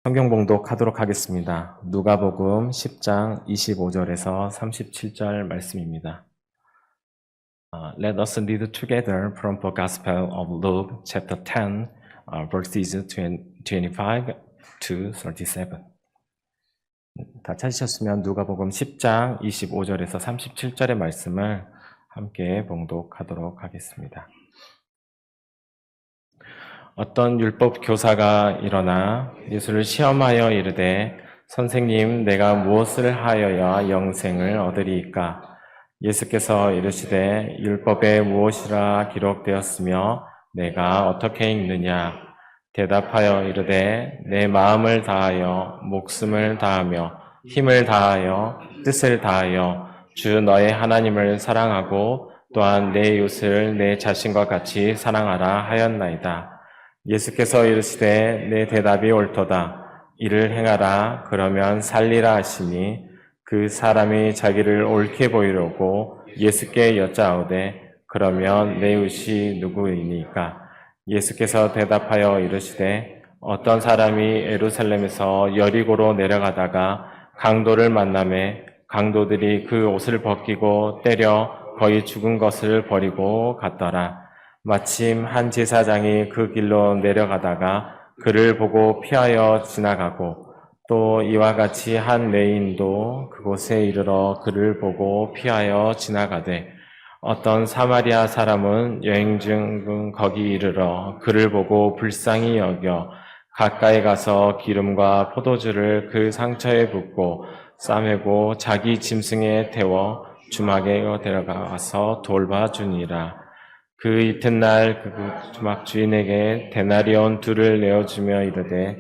성경 봉독하도록 하겠습니다. 누가복음 10장 25절에서 37절 말씀입니다. Let us read together from the Gospel of Luke, chapter 10, verses 25 to 37. 다 찾으셨으면 누가복음 10장 25절에서 37절의 말씀을 함께 봉독하도록 하겠습니다. 어떤 율법 교사가 일어나 예수를 시험하여 이르되 선생님, 내가 무엇을 하여야 영생을 얻으리이까? 예수께서 이르시되 율법에 무엇이라 기록되었으며 내가 어떻게 읽느냐? 대답하여 이르되 내 마음을 다하여 목숨을 다하며 힘을 다하여 뜻을 다하여 주 너의 하나님을 사랑하고 또한 내 이웃을 내 자신과 같이 사랑하라 하였나이다. 예수께서 이르시되 내 대답이 옳도다. 이를 행하라. 그러면 살리라 하시니 그 사람이 자기를 옳게 보이려고 예수께 여짜오되 그러면 내 이웃이 누구이니까? 예수께서 대답하여 이르시되 어떤 사람이 예루살렘에서 여리고로 내려가다가 강도를 만나매 강도들이 그 옷을 벗기고 때려 거의 죽은 것을 버리고 갔더라. 마침 한 제사장이 그 길로 내려가다가 그를 보고 피하여 지나가고 또 이와 같이 한 레인도 그곳에 이르러 그를 보고 피하여 지나가되 어떤 사마리아 사람은 여행 중 거기 이르러 그를 보고 불쌍히 여겨 가까이 가서 기름과 포도주를 그 상처에 붓고 싸매고 자기 짐승에 태워 주막에 데려가서 돌봐주니라. 그 이튿날 그 주막 주인에게 데나리온 2를 내어주며 이르되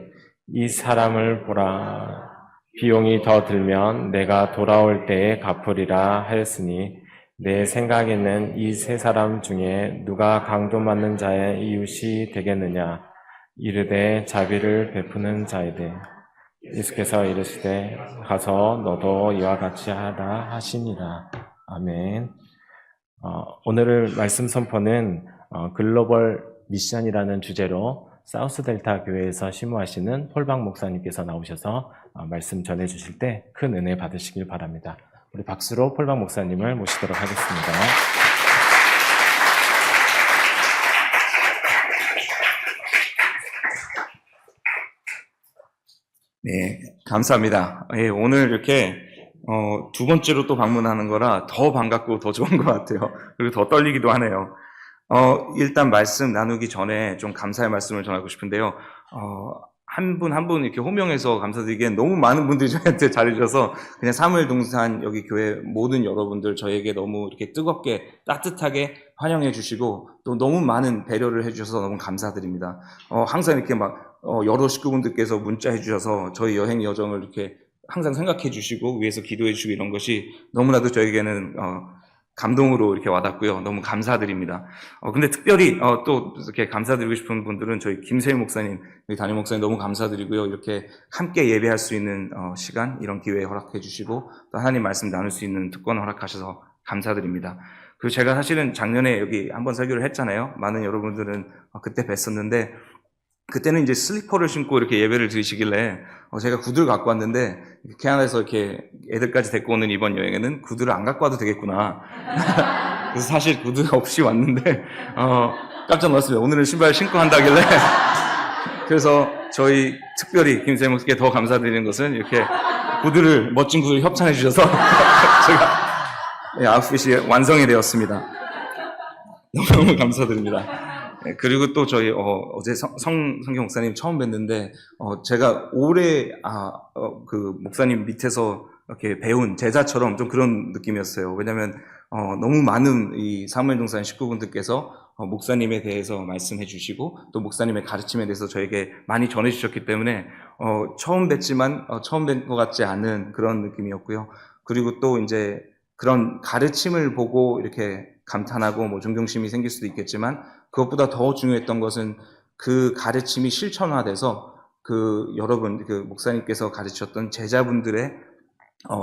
이 사람을 보라. 비용이 더 들면 내가 돌아올 때에 갚으리라 하였으니 내 생각에는 이 3사람 중에 누가 강도 맞는 자의 이웃이 되겠느냐? 이르되 자비를 베푸는 자이되. 예수께서 이르시되 가서 너도 이와 같이 하라 하시니라. 아멘. 오늘 말씀 선포는 글로벌 미션이라는 주제로 사우스델타 교회에서 심무하시는 폴박 목사님께서 나오셔서 말씀 전해주실 때 큰 은혜 받으시길 바랍니다. 우리 박수로 폴박 목사님을 모시도록 하겠습니다. 네, 감사합니다. 예, 오늘 이렇게 2번째로 또 방문하는 거라 더 반갑고 더 좋은 것 같아요. 그리고 더 떨리기도 하네요. 일단 말씀 나누기 전에 좀 감사의 말씀을 전하고 싶은데요. 한 분 한 분 이렇게 호명해서 감사드리기엔 너무 많은 분들이 저희한테 잘해주셔서 그냥 사무엘 동산 여기 교회 모든 여러분들 저에게 너무 이렇게 뜨겁게 따뜻하게 환영해 주시고 또 너무 많은 배려를 해주셔서 너무 감사드립니다. 항상 이렇게 막 여러 식구분들께서 문자해 주셔서 저희 여행 여정을 이렇게 항상 생각해 주시고 위해서 기도해 주시고 이런 것이 너무나도 저에게는 감동으로 이렇게 와닿고요. 너무 감사드립니다. 근데 특별히 또 이렇게 감사드리고 싶은 분들은 저희 김세일 목사님, 담임 목사님 너무 감사드리고요. 이렇게 함께 예배할 수 있는 시간, 이런 기회 허락해 주시고 또 하나님 말씀 나눌 수 있는 특권 허락하셔서 감사드립니다. 그리고 제가 사실은 작년에 여기 한번 설교를 했잖아요. 많은 여러분들은 그때 뵀었는데 그때는 이제 슬리퍼를 신고 이렇게 예배를 드리시길래 제가 구두를 갖고 왔는데 캐나다에서 이렇게 애들까지 데리고 오는 이번 여행에는 구두를 안 갖고 와도 되겠구나. 그래서 사실 구두 없이 왔는데 깜짝 놀랐습니다. 오늘은 신발 신고 한다길래 그래서 저희 특별히 김세일 목사님께 더 감사드리는 것은 이렇게 구두를 멋진 구두를 협찬해 주셔서 제가 아웃핏이 완성이 되었습니다. 너무 감사드립니다. 그리고 또 저희 어제 성경 목사님 처음 뵀는데 제가 오래 그 목사님 밑에서 이렇게 배운 제자처럼 좀 그런 느낌이었어요. 왜냐하면 너무 많은 이 사무엘 동산 식구분들께서 목사님에 대해서 말씀해 주시고 또 목사님의 가르침에 대해서 저에게 많이 전해 주셨기 때문에 처음 뵀지만 처음 뵌 것 같지 않은 그런 느낌이었고요. 그리고 또 이제 그런 가르침을 보고 이렇게 감탄하고 뭐 존경심이 생길 수도 있겠지만 그것보다 더 중요했던 것은 그 가르침이 실천화돼서 그 여러분 그 목사님께서 가르쳤던 제자분들의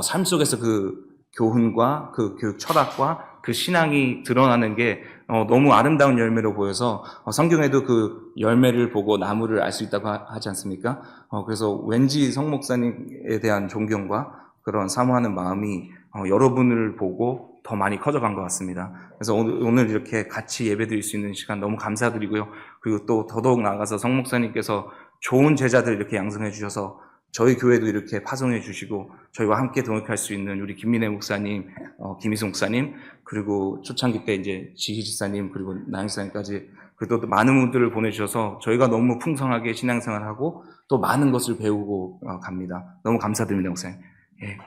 삶 속에서 그 교훈과 그 교육 철학과 그 신앙이 드러나는 게 너무 아름다운 열매로 보여서 성경에도 그 열매를 보고 나무를 알 수 있다고 하지 않습니까? 그래서 왠지 성 목사님에 대한 존경과 그런 사모하는 마음이 여러분을 보고 더 많이 커져간 것 같습니다. 그래서 오늘 이렇게 같이 예배드릴 수 있는 시간 너무 감사드리고요. 그리고 또 더더욱 나아가서 성 목사님께서 좋은 제자들 이렇게 양성해 주셔서 저희 교회도 이렇게 파송해 주시고 저희와 함께 동역할 수 있는 우리 김민혜 목사님, 김희송 목사님, 그리고 초창기 때 이제 지희 지사님, 그리고 나영 지사님까지 그리고 또 많은 분들을 보내주셔서 저희가 너무 풍성하게 신앙생활하고 또 많은 것을 배우고 갑니다. 너무 감사드립니다, 목사님. 예.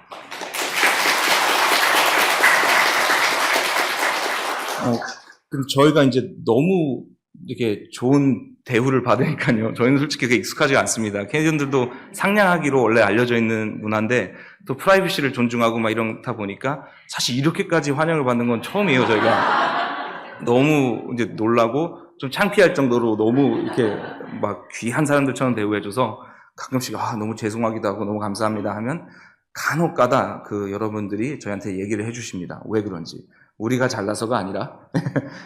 저희가 이제 너무 이렇게 좋은 대우를 받으니까요. 저희는 솔직히 그게 익숙하지가 않습니다. 캐나디언들도 상냥하기로 원래 알려져 있는 문화인데 또 프라이버시를 존중하고 막 이렇다 보니까 사실 이렇게까지 환영을 받는 건 처음이에요. 저희가 너무 이제 놀라고 좀 창피할 정도로 너무 이렇게 막 귀한 사람들처럼 대우해줘서 가끔씩 너무 죄송하기도 하고 너무 감사합니다 하면 간혹가다 그 여러분들이 저희한테 얘기를 해주십니다. 왜 그런지. 우리가 잘나서가 아니라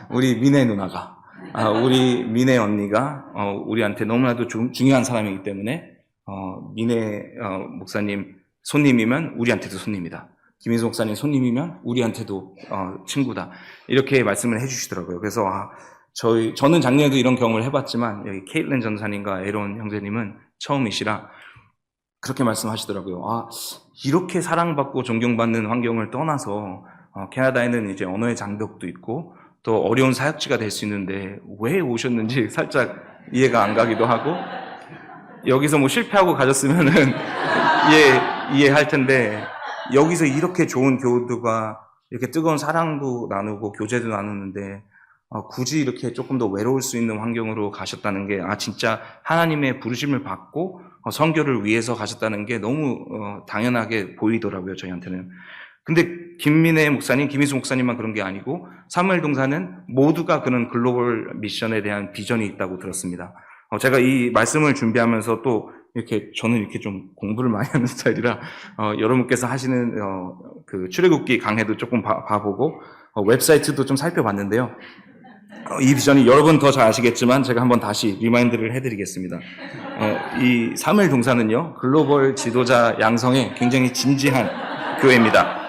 우리 미네 누나가 우리 미네 언니가 우리한테 너무나도 중요한 사람이기 때문에 미네 목사님 손님이면 우리한테도 손님이다. 김인수 목사님 손님이면 우리한테도 친구다. 이렇게 말씀을 해주시더라고요. 그래서 저는 작년에도 이런 경험을 해봤지만 여기 케이틀린 전사님과 에론 형제님은 처음이시라 그렇게 말씀하시더라고요. 이렇게 사랑받고 존경받는 환경을 떠나서 캐나다에는 이제 언어의 장벽도 있고 또 어려운 사역지가 될 수 있는데 왜 오셨는지 살짝 이해가 안 가기도 하고 여기서 뭐 실패하고 가셨으면은 이해할 텐데 여기서 이렇게 좋은 교우들과 이렇게 뜨거운 사랑도 나누고 교제도 나누는데 굳이 이렇게 조금 더 외로울 수 있는 환경으로 가셨다는 게 진짜 하나님의 부르심을 받고 선교를 위해서 가셨다는 게 너무 당연하게 보이더라고요, 저희한테는. 근데 김민혜 목사님, 김희수 목사님만 그런 게 아니고 사무엘 동사는 모두가 그런 글로벌 미션에 대한 비전이 있다고 들었습니다. 제가 이 말씀을 준비하면서 또 이렇게 저는 이렇게 좀 공부를 많이 하는 스타일이라 여러분께서 하시는 그 출애굽기 강해도 조금 봐보고 웹사이트도 좀 살펴봤는데요. 이 비전이 여러분 더 잘 아시겠지만 제가 한번 다시 리마인드를 해드리겠습니다. 이 사무엘 동사는요 글로벌 지도자 양성에 굉장히 진지한 교회입니다.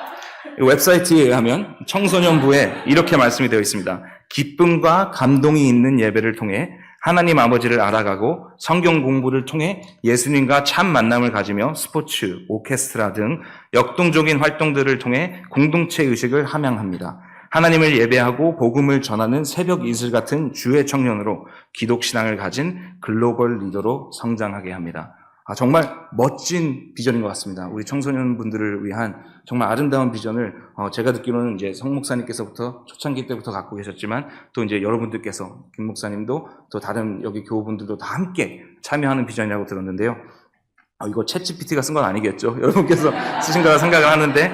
웹사이트에 의하면 청소년부에 이렇게 말씀이 되어 있습니다. 기쁨과 감동이 있는 예배를 통해 하나님 아버지를 알아가고 성경 공부를 통해 예수님과 참 만남을 가지며 스포츠, 오케스트라 등 역동적인 활동들을 통해 공동체 의식을 함양합니다. 하나님을 예배하고 복음을 전하는 새벽 이슬 같은 주의 청년으로 기독신앙을 가진 글로벌 리더로 성장하게 합니다. 정말 멋진 비전인 것 같습니다. 우리 청소년분들을 위한 정말 아름다운 비전을 제가 듣기로는 이제 성 목사님께서부터 초창기 때부터 갖고 계셨지만 또 이제 여러분들께서 김 목사님도 또 다른 여기 교우분들도 다 함께 참여하는 비전이라고 들었는데요. 이거 챗GPT가 쓴 건 아니겠죠? 여러분께서 쓰신 거라 생각을 하는데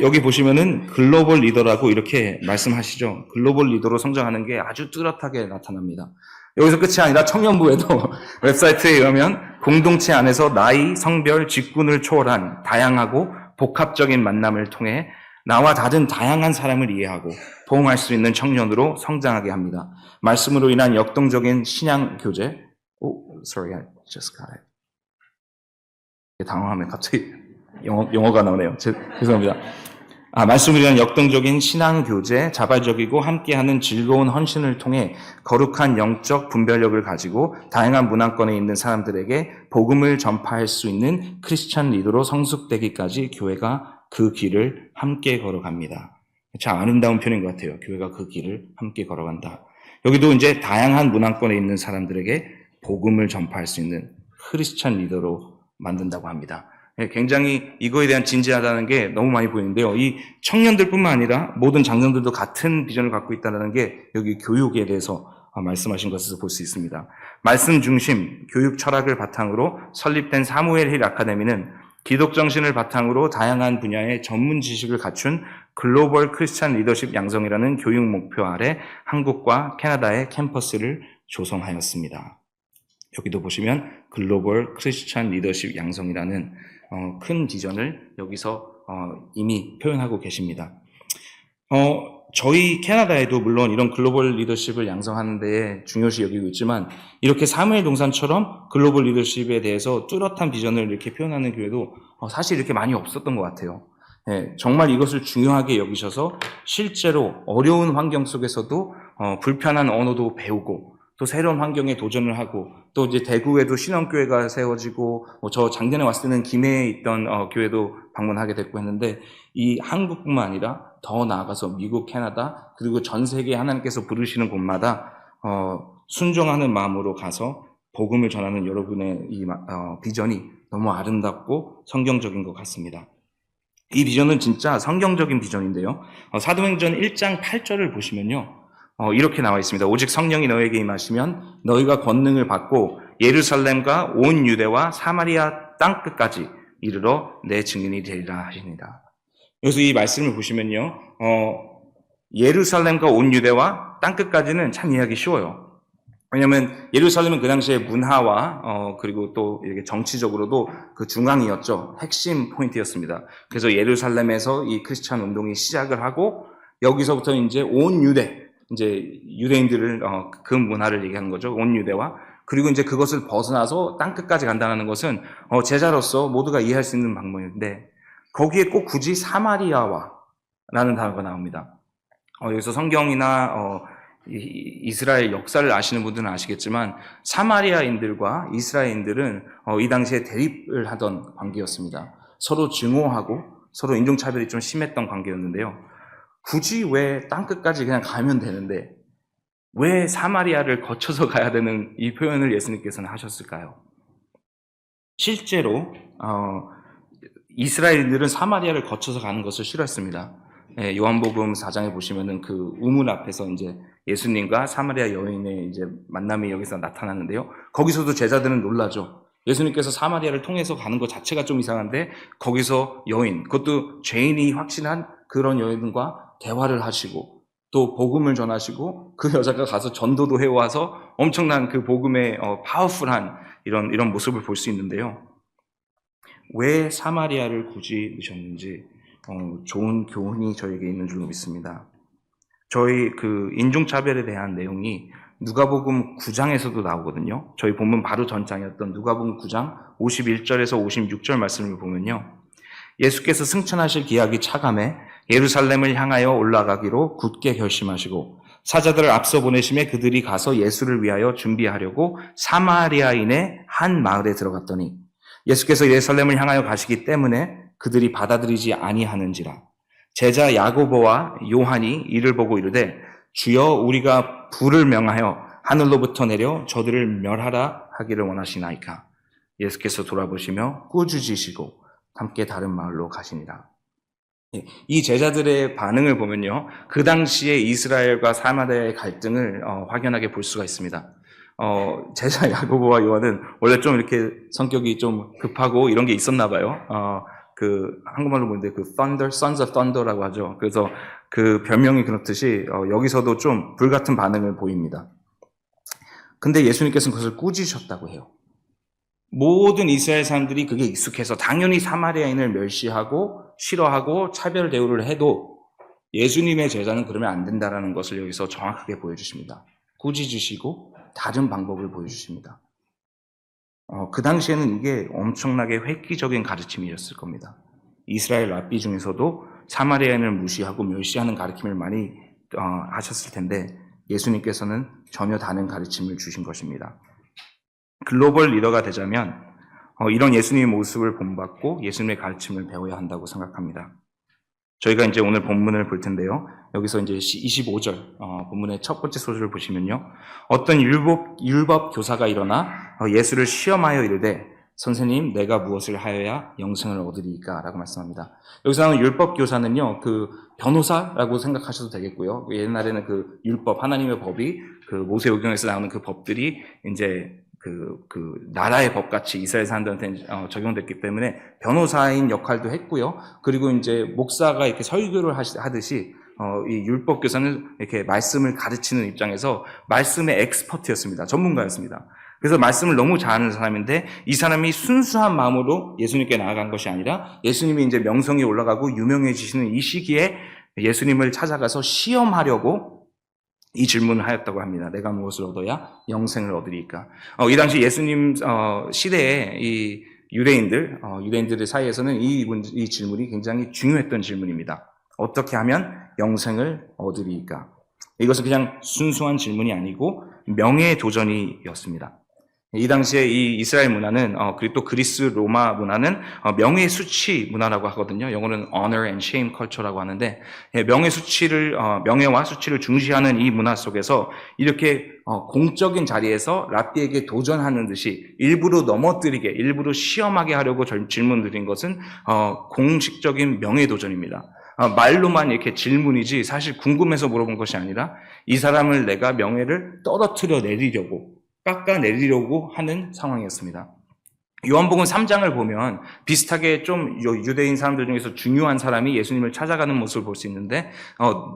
여기 보시면은 글로벌 리더라고 이렇게 말씀하시죠. 글로벌 리더로 성장하는 게 아주 뚜렷하게 나타납니다. 여기서 끝이 아니라 청년부에도 웹사이트에 의하면 공동체 안에서 나이, 성별, 직군을 초월한 다양하고 복합적인 만남을 통해 나와 다른 다양한 사람을 이해하고 포용할 수 있는 청년으로 성장하게 합니다. 말씀으로 인한 역동적인 신앙 교제. Sorry, I just got it. 당황하면 갑자기 영어가 나오네요. 죄송합니다. 말씀을 위한 역동적인 신앙 교제, 자발적이고 함께하는 즐거운 헌신을 통해 거룩한 영적 분별력을 가지고 다양한 문화권에 있는 사람들에게 복음을 전파할 수 있는 크리스찬 리더로 성숙되기까지 교회가 그 길을 함께 걸어갑니다. 참 아름다운 표현인 것 같아요. 교회가 그 길을 함께 걸어간다. 여기도 이제 다양한 문화권에 있는 사람들에게 복음을 전파할 수 있는 크리스찬 리더로 만든다고 합니다. 굉장히 이거에 대한 진지하다는 게 너무 많이 보이는데요. 이 청년들뿐만 아니라 모든 장년들도 같은 비전을 갖고 있다는 게 여기 교육에 대해서 말씀하신 것에서 볼 수 있습니다. 말씀 중심 교육 철학을 바탕으로 설립된 사무엘 힐 아카데미는 기독 정신을 바탕으로 다양한 분야의 전문 지식을 갖춘 글로벌 크리스찬 리더십 양성이라는 교육 목표 아래 한국과 캐나다의 캠퍼스를 조성하였습니다. 여기도 보시면 글로벌 크리스찬 리더십 양성이라는 큰 비전을 여기서 이미 표현하고 계십니다. 저희 캐나다에도 물론 이런 글로벌 리더십을 양성하는 데에 중요시 여기고 있지만 이렇게 사무엘 동산처럼 글로벌 리더십에 대해서 뚜렷한 비전을 이렇게 표현하는 교회도 사실 이렇게 많이 없었던 것 같아요. 예, 정말 이것을 중요하게 여기셔서 실제로 어려운 환경 속에서도 불편한 언어도 배우고 또 새로운 환경에 도전을 하고 또 이제 대구에도 신앙교회가 세워지고 저 작년에 왔을 때는 김해에 있던 교회도 방문하게 됐고 했는데 이 한국뿐만 아니라 더 나아가서 미국, 캐나다 그리고 전 세계 하나님께서 부르시는 곳마다 순종하는 마음으로 가서 복음을 전하는 여러분의 이 비전이 너무 아름답고 성경적인 것 같습니다. 이 비전은 진짜 성경적인 비전인데요. 사도행전 1장 8절을 보시면요. 이렇게 나와 있습니다. 오직 성령이 너에게 임하시면 너희가 권능을 받고 예루살렘과 온 유대와 사마리아 땅 끝까지 이르러 내 증인이 되리라 하십니다. 그래서 이 말씀을 보시면요. 예루살렘과 온 유대와 땅 끝까지는 참 이해하기 쉬워요. 왜냐하면 예루살렘은 그 당시에 문화와 그리고 또 이렇게 정치적으로도 그 중앙이었죠. 핵심 포인트였습니다. 그래서 예루살렘에서 이 크리스찬 운동이 시작을 하고 여기서부터 이제 온 유대, 이제 유대인들을 그 문화를 얘기하는 거죠. 온 유대와 그리고 이제 그것을 벗어나서 땅 끝까지 간다는 것은 제자로서 모두가 이해할 수 있는 방법인데 거기에 꼭 굳이 사마리아와라는 단어가 나옵니다. 여기서 성경이나 이스라엘 역사를 아시는 분들은 아시겠지만 사마리아인들과 이스라엘인들은 이 당시에 대립을 하던 관계였습니다. 서로 증오하고 서로 인종차별이 좀 심했던 관계였는데요. 굳이 왜 땅끝까지 그냥 가면 되는데 왜 사마리아를 거쳐서 가야 되는 이 표현을 예수님께서는 하셨을까요? 실제로 이스라엘인들은 사마리아를 거쳐서 가는 것을 싫어했습니다. 요한복음 4장에 보시면은 그 우물 앞에서 이제 예수님과 사마리아 여인의 이제 만남이 여기서 나타나는데요. 거기서도 제자들은 놀라죠. 예수님께서 사마리아를 통해서 가는 것 자체가 좀 이상한데 거기서 여인, 그것도 죄인이 확신한 그런 여인과 대화를 하시고 또 복음을 전하시고 그 여자가 가서 전도도 해와서 엄청난 그 복음의 파워풀한 이런 모습을 볼 수 있는데요. 왜 사마리아를 굳이 넣으셨는지 좋은 교훈이 저에게 있는 줄로 믿습니다. 저희 그 인종차별에 대한 내용이 누가복음 9장에서도 나오거든요. 저희 본문 바로 전장이었던 누가복음 9장 51절에서 56절 말씀을 보면요. 예수께서 승천하실 기약이 차감해 예루살렘을 향하여 올라가기로 굳게 결심하시고 사자들을 앞서 보내심에 그들이 가서 예수를 위하여 준비하려고 사마리아인의 한 마을에 들어갔더니 예수께서 예루살렘을 향하여 가시기 때문에 그들이 받아들이지 아니하는지라. 제자 야고보와 요한이 이를 보고 이르되 주여 우리가 불을 명하여 하늘로부터 내려 저들을 멸하라 하기를 원하시나이까. 예수께서 돌아보시며 꾸짖으시고 함께 다른 마을로 가시니라. 이 제자들의 반응을 보면요, 그 당시에 이스라엘과 사마리아의 갈등을 확연하게 볼 수가 있습니다. 제자 야고보와 요한은 원래 좀 이렇게 성격이 좀 급하고 이런 게 있었나 봐요. 그 한국말로 보는데 그 Thunder, Sons of Thunder라고 하죠. 그래서 그 별명이 그렇듯이 여기서도 좀 불같은 반응을 보입니다. 근데 예수님께서는 그것을 꾸짖으셨다고 해요. 모든 이스라엘 사람들이 그게 익숙해서 당연히 사마리아인을 멸시하고 싫어하고 차별 대우를 해도 예수님의 제자는 그러면 안 된다라는 것을 여기서 정확하게 보여주십니다. 꾸짖으시고 다른 방법을 보여주십니다. 그 당시에는 이게 엄청나게 획기적인 가르침이었을 겁니다. 이스라엘 랍비 중에서도 사마리아인을 무시하고 멸시하는 가르침을 많이 하셨을 텐데 예수님께서는 전혀 다른 가르침을 주신 것입니다. 글로벌 리더가 되자면 이런 예수님의 모습을 본받고 예수님의 가르침을 배워야 한다고 생각합니다. 저희가 이제 오늘 본문을 볼 텐데요. 여기서 이제 25절 본문의 첫 번째 소절을 보시면요. 어떤 율법 교사가 일어나 예수를 시험하여 이르되 선생님 내가 무엇을 하여야 영생을 얻으리까? 라고 말씀합니다. 여기서 나오는 율법 교사는요. 그 변호사라고 생각하셔도 되겠고요. 옛날에는 그 율법, 하나님의 법이 그 모세오경에서 나오는 그 법들이 이제 그 나라의 법같이 이스라엘 사람들한테 적용됐기 때문에 변호사인 역할도 했고요. 그리고 이제 목사가 이렇게 설교를 하듯이 이 율법 교사는 이렇게 말씀을 가르치는 입장에서 말씀의 엑스퍼트였습니다. 전문가였습니다. 그래서 말씀을 너무 잘하는 사람인데 이 사람이 순수한 마음으로 예수님께 나아간 것이 아니라 예수님이 이제 명성이 올라가고 유명해지시는 이 시기에 예수님을 찾아가서 시험하려고 이 질문을 하였다고 합니다. 내가 무엇을 얻어야 영생을 얻으리까? 이 당시 예수님 시대에 이 유대인들의 사이에서는 이 질문이 굉장히 중요했던 질문입니다. 어떻게 하면 영생을 얻으리까? 이것은 그냥 순수한 질문이 아니고 명예의 도전이었습니다. 이 당시에 이 이스라엘 문화는 그리고 또 그리스 로마 문화는 명예 수치 문화라고 하거든요. 영어로는 honor and shame culture라고 하는데 명예와 수치를 중시하는 이 문화 속에서 이렇게 공적인 자리에서 랍비에게 도전하는 듯이 일부러 넘어뜨리게, 일부러 시험하게 하려고 질문 드린 것은 공식적인 명예 도전입니다. 말로만 이렇게 질문이지 사실 궁금해서 물어본 것이 아니라 이 사람을 내가 명예를 떨어뜨려 내리려고, 깎아내리려고 하는 상황이었습니다. 요한복음 3장을 보면 비슷하게 좀 유대인 사람들 중에서 중요한 사람이 예수님을 찾아가는 모습을 볼 수 있는데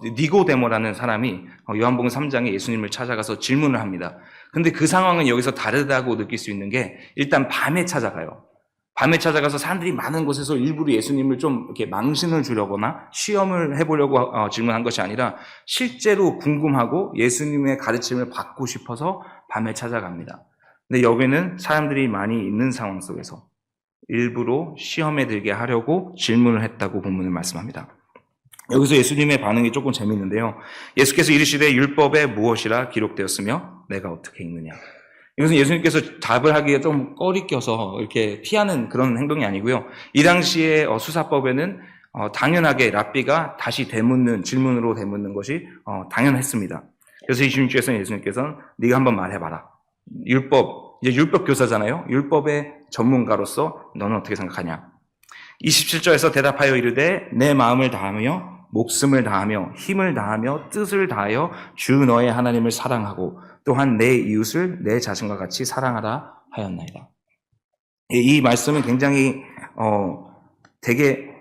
니고데모라는 사람이 요한복음 3장에 예수님을 찾아가서 질문을 합니다. 근데 그 상황은 여기서 다르다고 느낄 수 있는 게 일단 밤에 찾아가요. 밤에 찾아가서 사람들이 많은 곳에서 일부러 예수님을 좀 이렇게 망신을 주려거나 시험을 해보려고 질문한 것이 아니라 실제로 궁금하고 예수님의 가르침을 받고 싶어서 밤에 찾아갑니다. 근데 여기는 사람들이 많이 있는 상황 속에서 일부러 시험에 들게 하려고 질문을 했다고 본문을 말씀합니다. 여기서 예수님의 반응이 조금 재미있는데요. 예수께서 이르시되 율법에 무엇이라 기록되었으며 내가 어떻게 읽느냐. 이것은 예수님께서 답을 하기에 좀 꺼리 껴서 이렇게 피하는 그런 행동이 아니고요. 이 당시에 수사법에는 당연하게 랍비가 다시 질문으로 되묻는 것이 당연했습니다. 그래서 예수님께서는 네가 한번 말해봐라. 이제 율법 교사잖아요. 율법의 전문가로서 너는 어떻게 생각하냐? 27절에서 대답하여 이르되 내 마음을 다하며 목숨을 다하며 힘을 다하며 뜻을 다하여 주 너의 하나님을 사랑하고 또한 내 이웃을 내 자신과 같이 사랑하라 하였나이다. 이 말씀은 굉장히 되게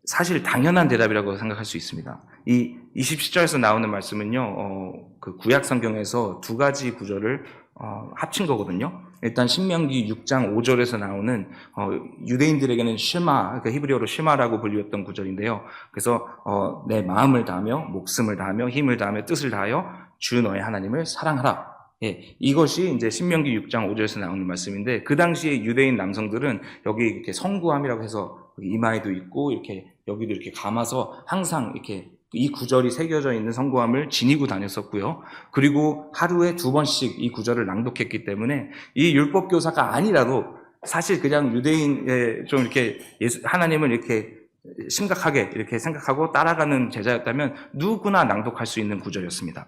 사실 당연한 대답이라고 생각할 수 있습니다. 이 27절에서 나오는 말씀은요, 그 구약 성경에서 두 가지 구절을 합친 거거든요. 일단 신명기 6장 5절에서 나오는 유대인들에게는 쉐마, 그러니까 히브리어로 쉐마라고 불렸던 구절인데요. 그래서 내 마음을 다하며 목숨을 다하며 힘을 다하며 뜻을 다하여 주 너의 하나님을 사랑하라. 예, 이것이 이제 신명기 6장 5절에서 나오는 말씀인데 그 당시에 유대인 남성들은 여기 이렇게 성구함이라고 해서 이마에도 있고 이렇게 여기도 이렇게 감아서 항상 이렇게 이 구절이 새겨져 있는 성구함을 지니고 다녔었고요. 그리고 하루에 2번씩 이 구절을 낭독했기 때문에 이 율법 교사가 아니라도 사실 그냥 유대인의 좀 이렇게 하나님을 이렇게 심각하게 이렇게 생각하고 따라가는 제자였다면 누구나 낭독할 수 있는 구절이었습니다.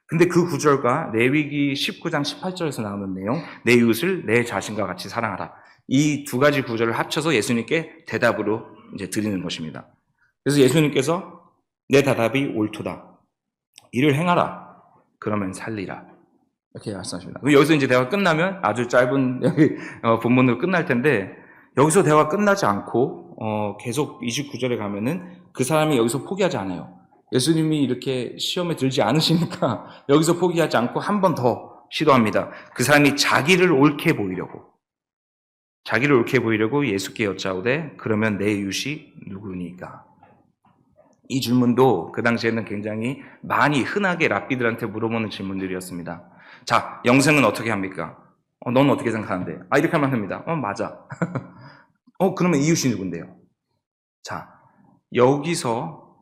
근데 그 구절과 레위기 19장 18절에서 나오는 내용, 내 이웃을 내 자신과 같이 사랑하라. 이 두 가지 구절을 합쳐서 예수님께 대답으로 이제 드리는 것입니다. 그래서 예수님께서 내 대답이 옳도다. 이를 행하라. 그러면 살리라. 이렇게 말씀하십니다. 여기서 이제 대화가 끝나면 아주 짧은 본문으로 끝날 텐데 여기서 대화가 끝나지 않고 계속 29절에 가면은 그 사람이 여기서 포기하지 않아요. 예수님이 이렇게 시험에 들지 않으시니까 여기서 포기하지 않고 한 번 더 시도합니다. 그 사람이 자기를 옳게 보이려고 예수께 여짜오되 그러면 내 이웃이 누구니까? 이 질문도 그 당시에는 굉장히 많이 흔하게 랍비들한테 물어보는 질문들이었습니다. 자, 영생은 어떻게 합니까? 넌 어떻게 생각하는데? 이렇게 하면 합니다. 맞아. 그러면 이웃이 누군데요? 자, 여기서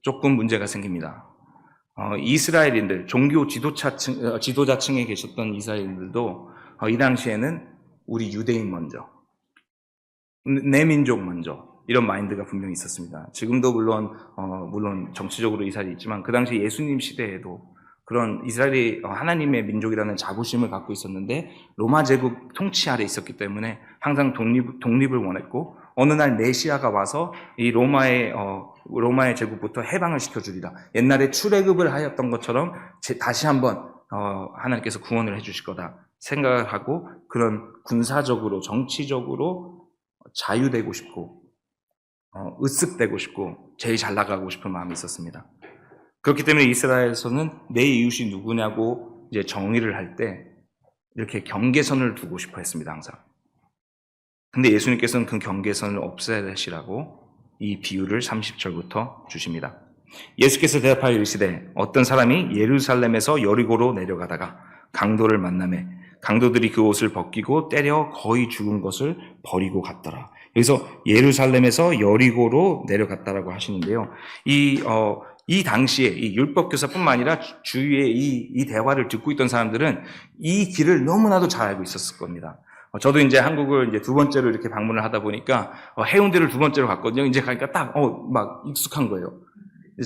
조금 문제가 생깁니다. 이스라엘인들, 종교 지도자층에 계셨던 이스라엘인들도 이 당시에는 우리 유대인 먼저, 내 민족 먼저, 이런 마인드가 분명히 있었습니다. 지금도 물론 정치적으로 이스라엘이 있지만 그 당시 예수님 시대에도 그런 이스라엘이 하나님의 민족이라는 자부심을 갖고 있었는데 로마 제국 통치 아래 있었기 때문에 항상 독립을 원했고 어느 날 메시아가 와서 이 로마의 제국부터 해방을 시켜주리라. 옛날에 출애굽을 하였던 것처럼 다시 한번 하나님께서 구원을 해주실 거다 생각을 하고 그런 군사적으로 정치적으로 자유되고 싶고 으쓱되고 싶고 제일 잘 나가고 싶은 마음이 있었습니다. 그렇기 때문에 이스라엘에서는 내 이웃이 누구냐고 이제 정의를 할 때 이렇게 경계선을 두고 싶어 했습니다, 항상. 근데 예수님께서는 그 경계선을 없애야 되시라고 이 비유를 30절부터 주십니다. 예수께서 대답하여 이르시되 어떤 사람이 예루살렘에서 여리고로 내려가다가 강도를 만나매 강도들이 그 옷을 벗기고 때려 거의 죽은 것을 버리고 갔더라. 여기서 예루살렘에서 여리고로 내려갔다라고 하시는데요. 이 당시에 이 율법교사뿐만 아니라 주위에 이 대화를 듣고 있던 사람들은 이 길을 너무나도 잘 알고 있었을 겁니다. 저도 이제 한국을 이제 두 번째로 이렇게 방문을 하다 보니까 해운대를 두 번째로 갔거든요. 이제 가니까 막 익숙한 거예요.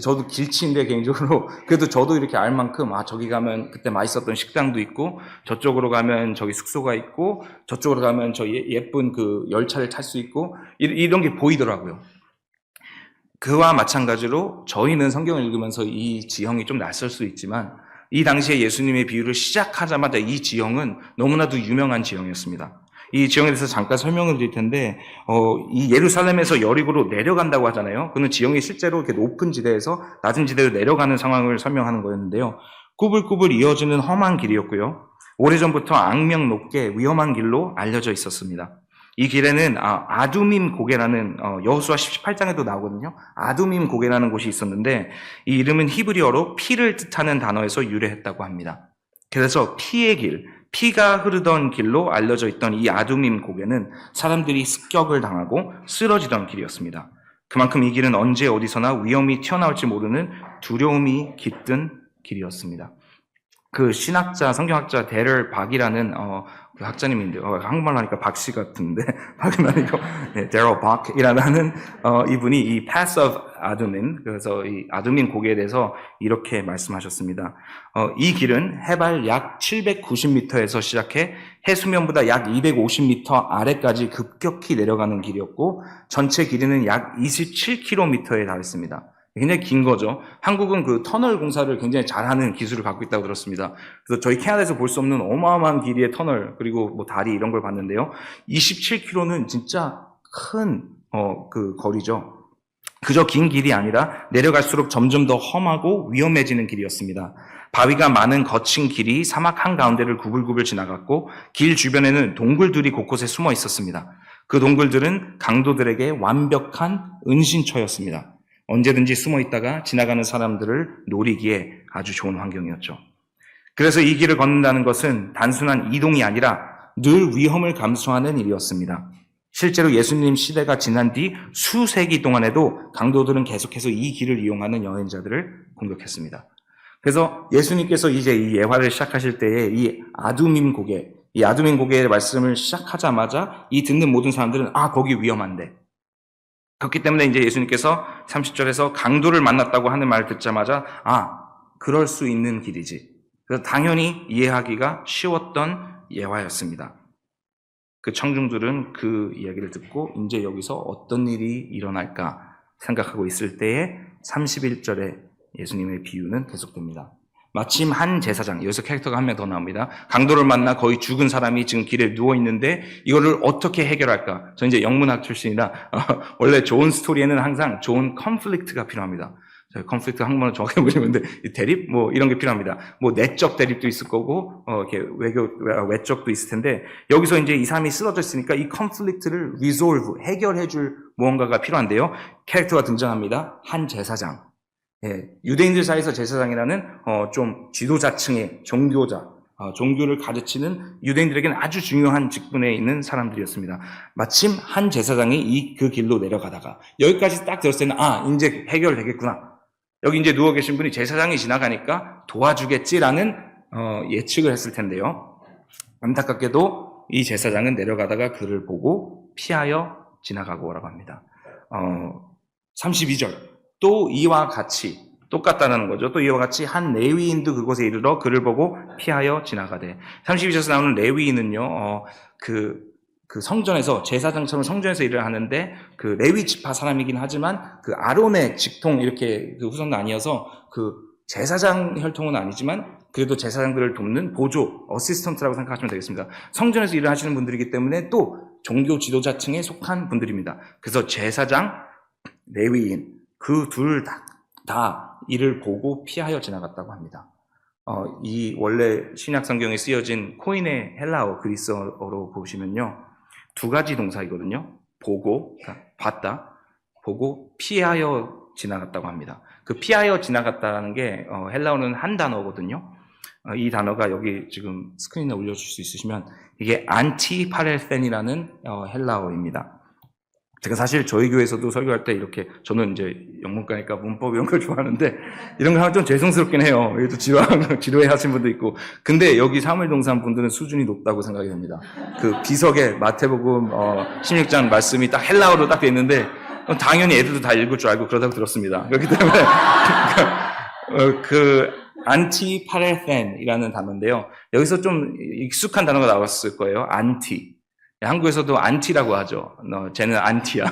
저도 길치인데 개인적으로 그래도 저도 이렇게 알 만큼 저기 가면 그때 맛있었던 식당도 있고 저쪽으로 가면 저기 숙소가 있고 저쪽으로 가면 저 예쁜 그 열차를 탈 수 있고 이런 게 보이더라고요. 그와 마찬가지로 저희는 성경을 읽으면서 이 지형이 좀 낯설 수 있지만 이 당시에 예수님의 비유를 시작하자마자 이 지형은 너무나도 유명한 지형이었습니다. 이 지형에 대해서 잠깐 설명을 드릴 텐데, 이 예루살렘에서 여리고로 내려간다고 하잖아요. 그는 지형이 실제로 이렇게 높은 지대에서 낮은 지대로 내려가는 상황을 설명하는 거였는데요. 꾸불꾸불 이어지는 험한 길이었고요. 오래전부터 악명 높게 위험한 길로 알려져 있었습니다. 이 길에는 아두밈 고개라는 여호수아 18장에도 나오거든요. 아두밈 고개라는 곳이 있었는데 이 이름은 히브리어로 피를 뜻하는 단어에서 유래했다고 합니다. 그래서 피의 길, 피가 흐르던 길로 알려져 있던 이 아두밈 고개는 사람들이 습격을 당하고 쓰러지던 길이었습니다. 그만큼 이 길은 언제 어디서나 위험이 튀어나올지 모르는 두려움이 깃든 길이었습니다. 그 신학자, 성경학자 데럴 박이라는 그 학자님인데요. 한국말로 하니까 박씨 같은데 박은 아니고 데럴 박이라는 이분이 이 Pass of Adumim, 그래서 이 아두민 고개에 대해서 이렇게 말씀하셨습니다. 이 길은 해발 약 790m에서 시작해 해수면보다 약 250m 아래까지 급격히 내려가는 길이었고 전체 길이는 약 27km에 달했습니다. 굉장히 긴 거죠. 한국은 그 터널 공사를 굉장히 잘하는 기술을 갖고 있다고 들었습니다. 그래서 저희 캐나다에서 볼 수 없는 어마어마한 길이의 터널, 그리고 뭐 다리 이런 걸 봤는데요. 27km는 진짜 큰 그 거리죠. 그저 긴 길이 아니라 내려갈수록 점점 더 험하고 위험해지는 길이었습니다. 바위가 많은 거친 길이 사막 한가운데를 구불구불 지나갔고 길 주변에는 동굴들이 곳곳에 숨어 있었습니다. 그 동굴들은 강도들에게 완벽한 은신처였습니다. 언제든지 숨어 있다가 지나가는 사람들을 노리기에 아주 좋은 환경이었죠. 그래서 이 길을 걷는다는 것은 단순한 이동이 아니라 늘 위험을 감수하는 일이었습니다. 실제로 예수님 시대가 지난 뒤 수세기 동안에도 강도들은 계속해서 이 길을 이용하는 여행자들을 공격했습니다. 그래서 예수님께서 이제 이 예화를 시작하실 때에 이 아두밈 고개의 말씀을 시작하자마자 이 듣는 모든 사람들은 거기 위험한데, 그렇기 때문에 이제 예수님께서 30절에서 강도를 만났다고 하는 말을 듣자마자 그럴 수 있는 길이지. 그래서 당연히 이해하기가 쉬웠던 예화였습니다. 그 청중들은 그 이야기를 듣고 이제 여기서 어떤 일이 일어날까 생각하고 있을 때에 31절에 예수님의 비유는 계속됩니다. 마침 한 제사장, 여기서 캐릭터가 한 명 더 나옵니다. 강도를 만나 거의 죽은 사람이 지금 길에 누워있는데 이거를 어떻게 해결할까? 저 이제 영문학 출신이라 원래 좋은 스토리에는 항상 좋은 컨플릭트가 필요합니다. 컨플릭트 한국말로 정확하게 모르는데 대립? 이런 게 필요합니다. 내적 대립도 있을 거고 이렇게 외적도 있을 텐데 여기서 이제 이 사람이 쓰러져 있으니까 이 컨플릭트를 resolve, 해결해줄 무언가가 필요한데요. 캐릭터가 등장합니다. 한 제사장. 유대인들 사이에서 제사장이라는 좀 지도자층의 종교자, 종교를 가르치는 유대인들에게는 아주 중요한 직분에 있는 사람들이었습니다. 마침 한 제사장이 그 길로 내려가다가 여기까지 딱 들었을 때는 이제 해결되겠구나. 여기 이제 누워 계신 분이 제사장이 지나가니까 도와주겠지라는 예측을 했을 텐데요. 안타깝게도 이 제사장은 내려가다가 그를 보고 피하여 지나가고 오라고 합니다. 32절. 또 이와 같이 똑같다는 거죠. 또 이와 같이 한 레위인도 그곳에 이르러 그를 보고 피하여 지나가되. 32절에서 나오는 레위인은요, 그 성전에서, 제사장처럼 성전에서 일을 하는데, 그 레위 지파 사람이긴 하지만, 그 아론의 직통, 이렇게 그 후손은 아니어서, 그 제사장 혈통은 아니지만, 그래도 제사장들을 돕는 보조, 어시스턴트라고 생각하시면 되겠습니다. 성전에서 일을 하시는 분들이기 때문에 또 종교 지도자층에 속한 분들입니다. 그래서 제사장, 레위인, 그 둘 다 이를 보고 피하여 지나갔다고 합니다. 이 원래 신약 성경에 쓰여진 코인의 헬라어, 그리스어로 보시면요. 두 가지 동사이거든요. 보고, 봤다, 보고 피하여 지나갔다고 합니다. 그 피하여 지나갔다라는 게 헬라어는 한 단어거든요. 이 단어가 여기 지금 스크린에 올려줄 수 있으시면 이게 안티파렐센이라는 헬라어입니다. 제가 사실 저희 교회에서도 설교할 때 이렇게, 저는 이제 영문과니까 문법 이런 걸 좋아하는데 이런 거 하면 좀 죄송스럽긴 해요. 여기도 지루해 하신 분도 있고. 근데 여기 사무엘동산 분들은 수준이 높다고 생각이 됩니다. 그 비석에 마태복음 16장 말씀이 딱 헬라어로 딱 돼 있는데 당연히 애들도 다 읽을 줄 알고 그러다고 들었습니다. 그렇기 때문에 그 안티파렐센이라는 단어인데요. 여기서 좀 익숙한 단어가 나왔을 거예요. 안티. 한국에서도 안티라고 하죠. 쟤는 안티야.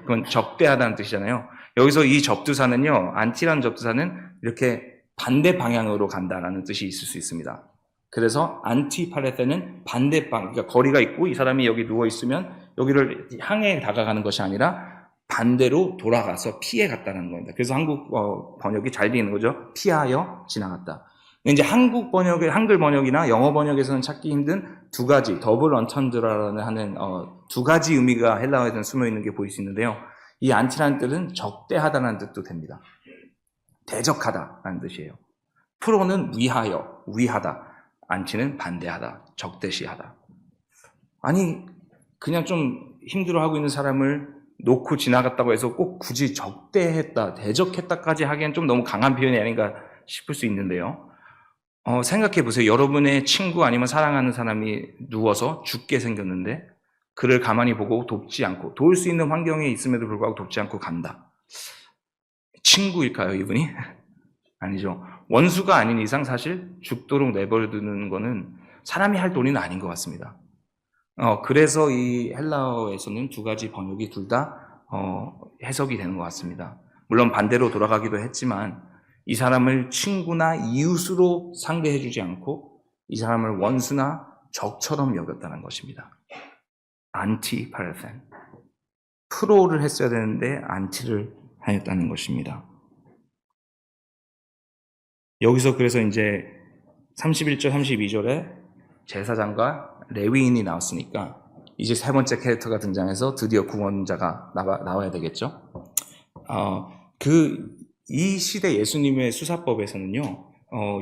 그건 적대하다는 뜻이잖아요. 여기서 이 접두사는요, 안티라는 접두사는 이렇게 반대 방향으로 간다라는 뜻이 있을 수 있습니다. 그래서 안티파레세는 반대방, 그러니까 거리가 있고 이 사람이 여기 누워 있으면 여기를 향해 다가가는 것이 아니라 반대로 돌아가서 피해 갔다는 겁니다. 그래서 한국 번역이 잘 되어 있는 거죠. 피하여 지나갔다. 이제 한글 번역이나 영어 번역에서는 찾기 힘든 두 가지, 더블 언턴드라는 하는 두 가지 의미가 헬라어에는 숨어 있는 게 보일 수 있는데요. 이 안티라는 뜻은 적대하다는 뜻도 됩니다. 대적하다라는 뜻이에요. 프로는 위하다. 안티는 반대하다, 적대시하다. 아니, 그냥 좀 힘들어하고 있는 사람을 놓고 지나갔다고 해서 꼭 굳이 적대했다, 대적했다까지 하기엔 좀 너무 강한 표현이 아닌가 싶을 수 있는데요. 생각해 보세요. 여러분의 친구 아니면 사랑하는 사람이 누워서 죽게 생겼는데 그를 가만히 보고 돕지 않고, 도울 수 있는 환경에 있음에도 불구하고 돕지 않고 간다. 친구일까요, 이분이? 아니죠. 원수가 아닌 이상 사실 죽도록 내버려두는 거는 사람이 할 도리는 아닌 것 같습니다. 그래서 이 헬라어에서는 두 가지 번역이 둘 다 해석이 되는 것 같습니다. 물론 반대로 돌아가기도 했지만 이 사람을 친구나 이웃으로 상대해주지 않고 이 사람을 원수나 적처럼 여겼다는 것입니다. 안티파레센. 프로를 했어야 되는데 안티를 하였다는 것입니다. 여기서 그래서 이제 31절, 32절에 제사장과 레위인이 나왔으니까 이제 세 번째 캐릭터가 등장해서 드디어 구원자가 나와야 되겠죠. 이 시대 예수님의 수사법에서는요,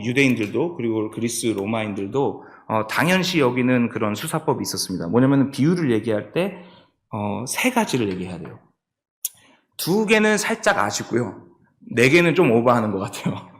유대인들도 그리고 그리스 로마인들도 당연시 여기는 그런 수사법이 있었습니다. 뭐냐면 비유를 얘기할 때 세 가지를 얘기해야 돼요. 두 개는 살짝 아쉽고요. 네 개는 좀 오버하는 것 같아요.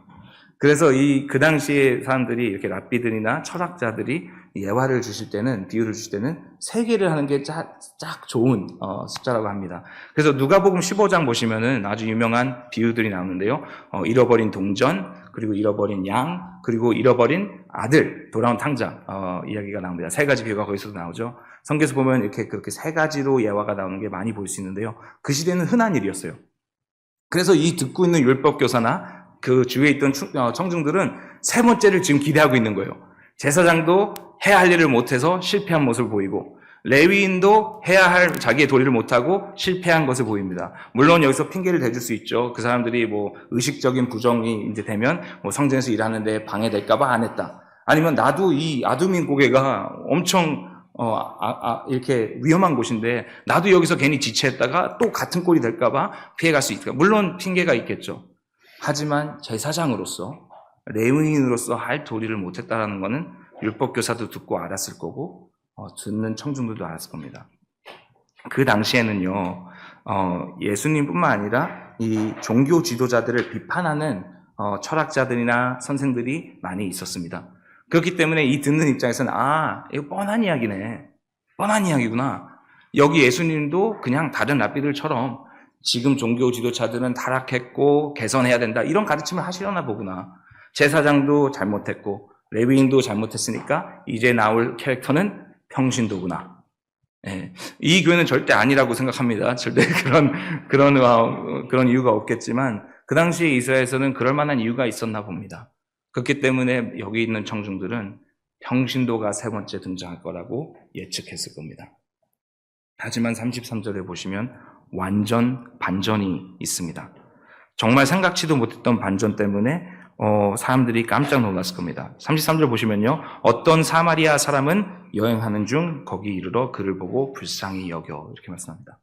그래서 그 당시에 사람들이 이렇게 랍비들이나 철학자들이 예화를 주실 때는, 비유를 주실 때는 세 개를 하는 게 딱 좋은 숫자라고 합니다. 그래서 누가복음 15장 보시면은 아주 유명한 비유들이 나오는데요. 잃어버린 동전, 그리고 잃어버린 양, 그리고 잃어버린 아들, 돌아온 탕자 이야기가 나옵니다. 세 가지 비유가 거기서도 나오죠. 성경에서 보면 이렇게 그렇게 세 가지로 예화가 나오는 게 많이 볼 수 있는데요. 그 시대는 흔한 일이었어요. 그래서 이 듣고 있는 율법교사나 그 주위에 있던 청중들은 세 번째를 지금 기대하고 있는 거예요. 제사장도 해야 할 일을 못해서 실패한 모습을 보이고, 레위인도 해야 할 자기의 도리를 못하고 실패한 것을 보입니다. 물론 여기서 핑계를 대줄 수 있죠. 그 사람들이 뭐 의식적인 부정이 이제 되면 뭐 성전에서 일하는데 방해될까봐 안 했다. 아니면 나도 이 아두민 고개가 엄청 이렇게 위험한 곳인데 나도 여기서 괜히 지체했다가 또 같은 꼴이 될까봐 피해갈 수 있다. 물론 핑계가 있겠죠. 하지만 제사장으로서, 레위인으로서 할 도리를 못했다라는 것은 율법교사도 듣고 알았을 거고 듣는 청중들도 알았을 겁니다. 그 당시에는요, 예수님뿐만 아니라 이 종교 지도자들을 비판하는 철학자들이나 선생들이 많이 있었습니다. 그렇기 때문에 이 듣는 입장에서는 이거 뻔한 이야기네, 뻔한 이야기구나. 여기 예수님도 그냥 다른 랍비들처럼 지금 종교 지도자들은 타락했고 개선해야 된다, 이런 가르침을 하시려나 보구나. 제사장도 잘못했고 레위인도 잘못했으니까 이제 나올 캐릭터는 평신도구나. 예, 이 교회는 절대 아니라고 생각합니다. 절대 그런 이유가 없겠지만 그 당시에 이스라엘에서는 그럴 만한 이유가 있었나 봅니다. 그렇기 때문에 여기 있는 청중들은 평신도가 세 번째 등장할 거라고 예측했을 겁니다. 하지만 33절에 보시면 완전 반전이 있습니다. 정말 생각지도 못했던 반전 때문에 사람들이 깜짝 놀랐을 겁니다. 33절 보시면요, 어떤 사마리아 사람은 여행하는 중 거기 이르러 그를 보고 불쌍히 여겨, 이렇게 말씀합니다.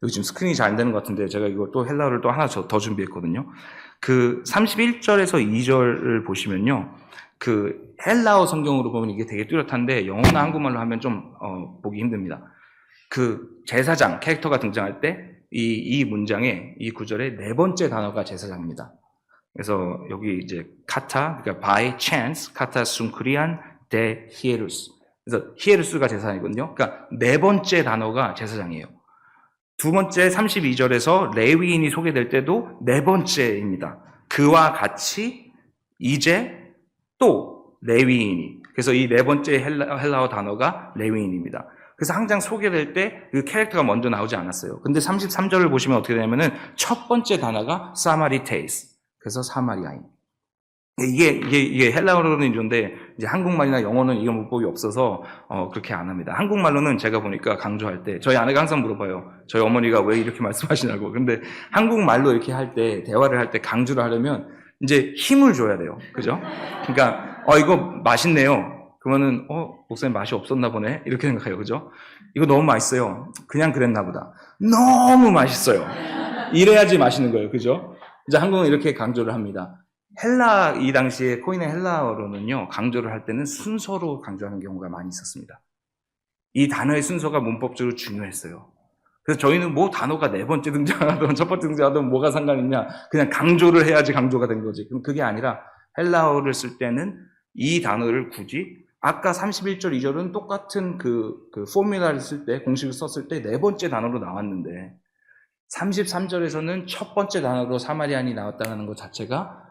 여기 지금 스크린이 잘 안 되는 것 같은데 제가 이거 또 헬라어를 또 하나 더 준비했거든요. 그 31절에서 2절을 보시면요. 그 헬라어 성경으로 보면 이게 되게 뚜렷한데 영어나 한국말로 하면 좀 보기 힘듭니다. 그 제사장 캐릭터가 등장할 때 이 문장에 이 구절의 네 번째 단어가 제사장입니다. 그래서 여기 이제 카타, 그러니까 by chance, 카타 순크리안 데 히에루스. 그래서 히에루스가 제사장이거든요. 그러니까 네 번째 단어가 제사장이에요. 두 번째 32절에서 레위인이 소개될 때도 네 번째입니다. 그와 같이 이제 또 레위인이. 그래서 이 네 번째 헬라어 단어가 레위인입니다. 그래서 항상 소개될 때 그 캐릭터가 먼저 나오지 않았어요. 근데 33절을 보시면 어떻게 되냐면은 첫 번째 단어가 사마리테이스. 그래서 사마리아인. 이게 헬라어로는 이런데 이제 한국말이나 영어는 이런 문법이 없어서 그렇게 안 합니다. 한국말로는 제가 보니까 강조할 때 저희 아내가 항상 물어봐요. 저희 어머니가 왜 이렇게 말씀하시냐고. 근데 한국말로 이렇게 할 때 대화를 할 때 강조를 하려면 이제 힘을 줘야 돼요. 그죠? 그러니까 이거 맛있네요. 그러면은 목사님 맛이 없었나 보네 이렇게 생각해요. 그죠? 이거 너무 맛있어요. 그냥 그랬나 보다. 너무 맛있어요. 이래야지 맛있는 거예요. 그죠? 이제 한국은 이렇게 강조를 합니다. 이 당시에 코인의 헬라어로는요, 강조를 할 때는 순서로 강조하는 경우가 많이 있었습니다. 이 단어의 순서가 문법적으로 중요했어요. 그래서 저희는 뭐 단어가 네 번째 등장하든 첫 번째 등장하든 뭐가 상관있냐, 그냥 강조를 해야지 강조가 된 거지. 그럼 그게 아니라 헬라어를 쓸 때는 이 단어를 굳이 아까 31절, 2절은 똑같은 그 포뮬라를 쓸 때, 공식을 썼을 때 네 번째 단어로 나왔는데 33절에서는 첫 번째 단어로 사마리안이 나왔다는 것 자체가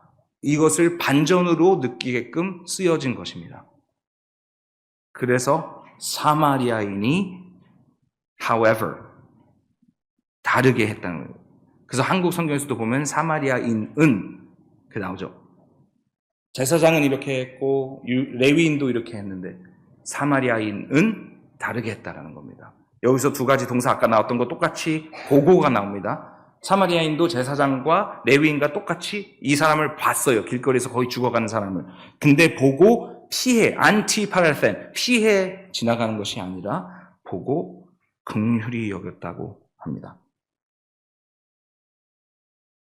이것을 반전으로 느끼게끔 쓰여진 것입니다. 그래서 사마리아인이 however 다르게 했다는 거예요. 그래서 한국 성경에서도 보면 사마리아인은 그 나오죠. 제사장은 이렇게 했고 레위인도 이렇게 했는데 사마리아인은 다르게 했다라는 겁니다. 여기서 두 가지 동사 아까 나왔던 거 똑같이 보고가 나옵니다. 사마리아인도 제사장과 레위인과 똑같이 이 사람을 봤어요. 길거리에서 거의 죽어가는 사람을. 근데 보고 피해, 안티파랄센, 피해 지나가는 것이 아니라 보고 긍휼히 여겼다고 합니다.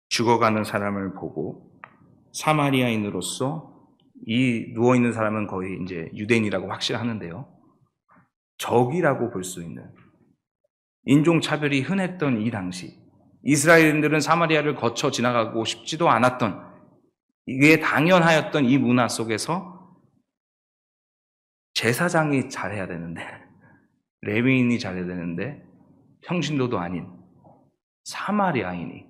죽어가는 사람을 보고 사마리아인으로서 이 누워있는 사람은 거의 이제 유대인이라고 확실하는데요. 적이라고 볼 수 있는 인종차별이 흔했던 이 당시 이스라엘인들은 사마리아를 거쳐 지나가고 싶지도 않았던 이게 당연하였던 이 문화 속에서 제사장이 잘해야 되는데 레위인이 잘해야 되는데 평신도도 아닌 사마리아인이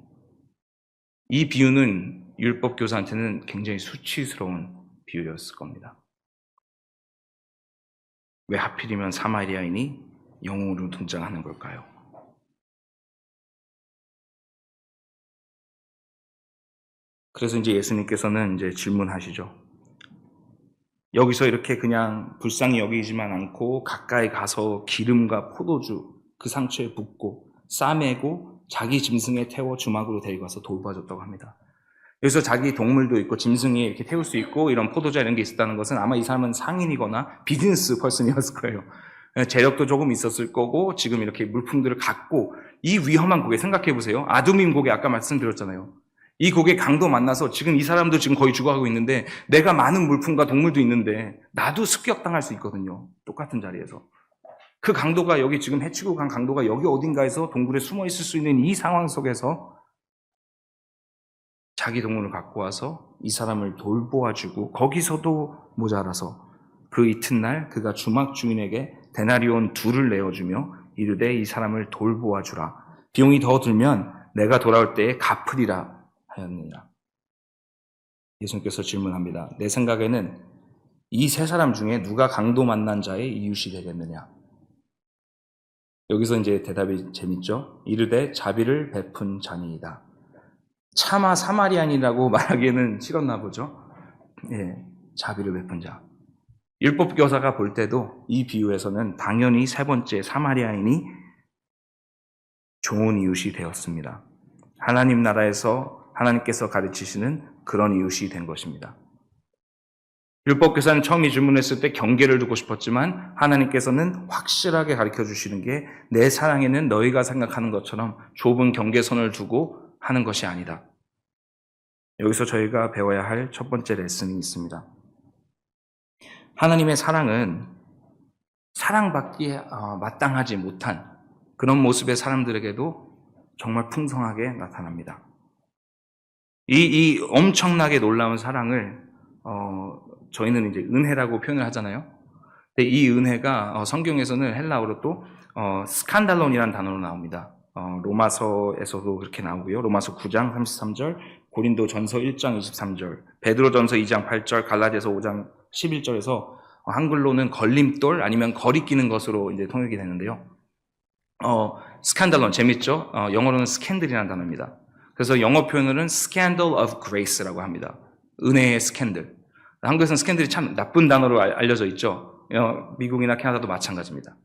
이 비유는 율법 교사한테는 굉장히 수치스러운 비유였을 겁니다. 왜 하필이면 사마리아인이 영웅으로 등장하는 걸까요? 그래서 이제 예수님께서는 이제 질문하시죠. 여기서 이렇게 그냥 불쌍히 여기지만 않고 가까이 가서 기름과 포도주 그 상처에 붓고 싸매고 자기 짐승에 태워 주막으로 데리고 가서 돌봐줬다고 합니다. 여기서 자기 동물도 있고 짐승이 이렇게 태울 수 있고 이런 포도주 이런 게 있었다는 것은 아마 이 사람은 상인이거나 비즈니스 퍼슨이었을 거예요. 재력도 조금 있었을 거고 지금 이렇게 물품들을 갖고 이 위험한 고개 생각해 보세요. 아두밈 고개 아까 말씀드렸잖아요. 이 고개 강도 만나서 지금 이 사람도 지금 거의 죽어가고 있는데 내가 많은 물품과 동물도 있는데 나도 습격당할 수 있거든요. 똑같은 자리에서. 그 강도가 여기 지금 해치고 간 강도가 여기 어딘가에서 동굴에 숨어 있을 수 있는 이 상황 속에서 자기 동물을 갖고 와서 이 사람을 돌보아주고 거기서도 모자라서 그 이튿날 그가 주막 주인에게 데나리온 2를 내어주며 이르되 이 사람을 돌보아주라. 비용이 더 들면 내가 돌아올 때에 갚으리라 하였느냐. 예수님께서 질문합니다. 내 생각에는 이 세 사람 중에 누가 강도 만난 자의 이웃이 되겠느냐. 여기서 이제 대답이 재밌죠. 이르되 자비를 베푼 자니이다. 차마 사마리안이라고 말하기에는 싫었나 보죠. 예, 자비를 베푼 자. 율법 교사가 볼 때도 이 비유에서는 당연히 세 번째 사마리아인이 좋은 이웃이 되었습니다. 하나님 나라에서 하나님께서 가르치시는 그런 이웃이 된 것입니다. 율법 교사는 처음 질문했을 때 경계를 두고 싶었지만 하나님께서는 확실하게 가르쳐 주시는 게 내 사랑에는 너희가 생각하는 것처럼 좁은 경계선을 두고 하는 것이 아니다. 여기서 저희가 배워야 할 첫 번째 레슨이 있습니다. 하나님의 사랑은 사랑받기에 마땅하지 못한 그런 모습의 사람들에게도 정말 풍성하게 나타납니다. 이 엄청나게 놀라운 사랑을 저희는 이제 은혜라고 표현을 하잖아요. 근데 이 은혜가 성경에서는 헬라어로 또 스칸달론이라는 단어로 나옵니다. 로마서에서도 그렇게 나오고요. 로마서 9장 33절, 고린도전서 1장 23절, 베드로전서 2장 8절, 갈라디아서 5장 11절에서 한글로는 걸림돌 아니면 거리끼는 것으로 이제 통역이 되는데요. 스칸달론 재밌죠? 영어로는 스캔들이라는 단어입니다. 그래서 영어 표현으로는 scandal of grace라고 합니다. 은혜의 스캔들. 한국에서는 스캔들이 참 나쁜 단어로 알려져 있죠. 미국이나 캐나다도 마찬가지입니다.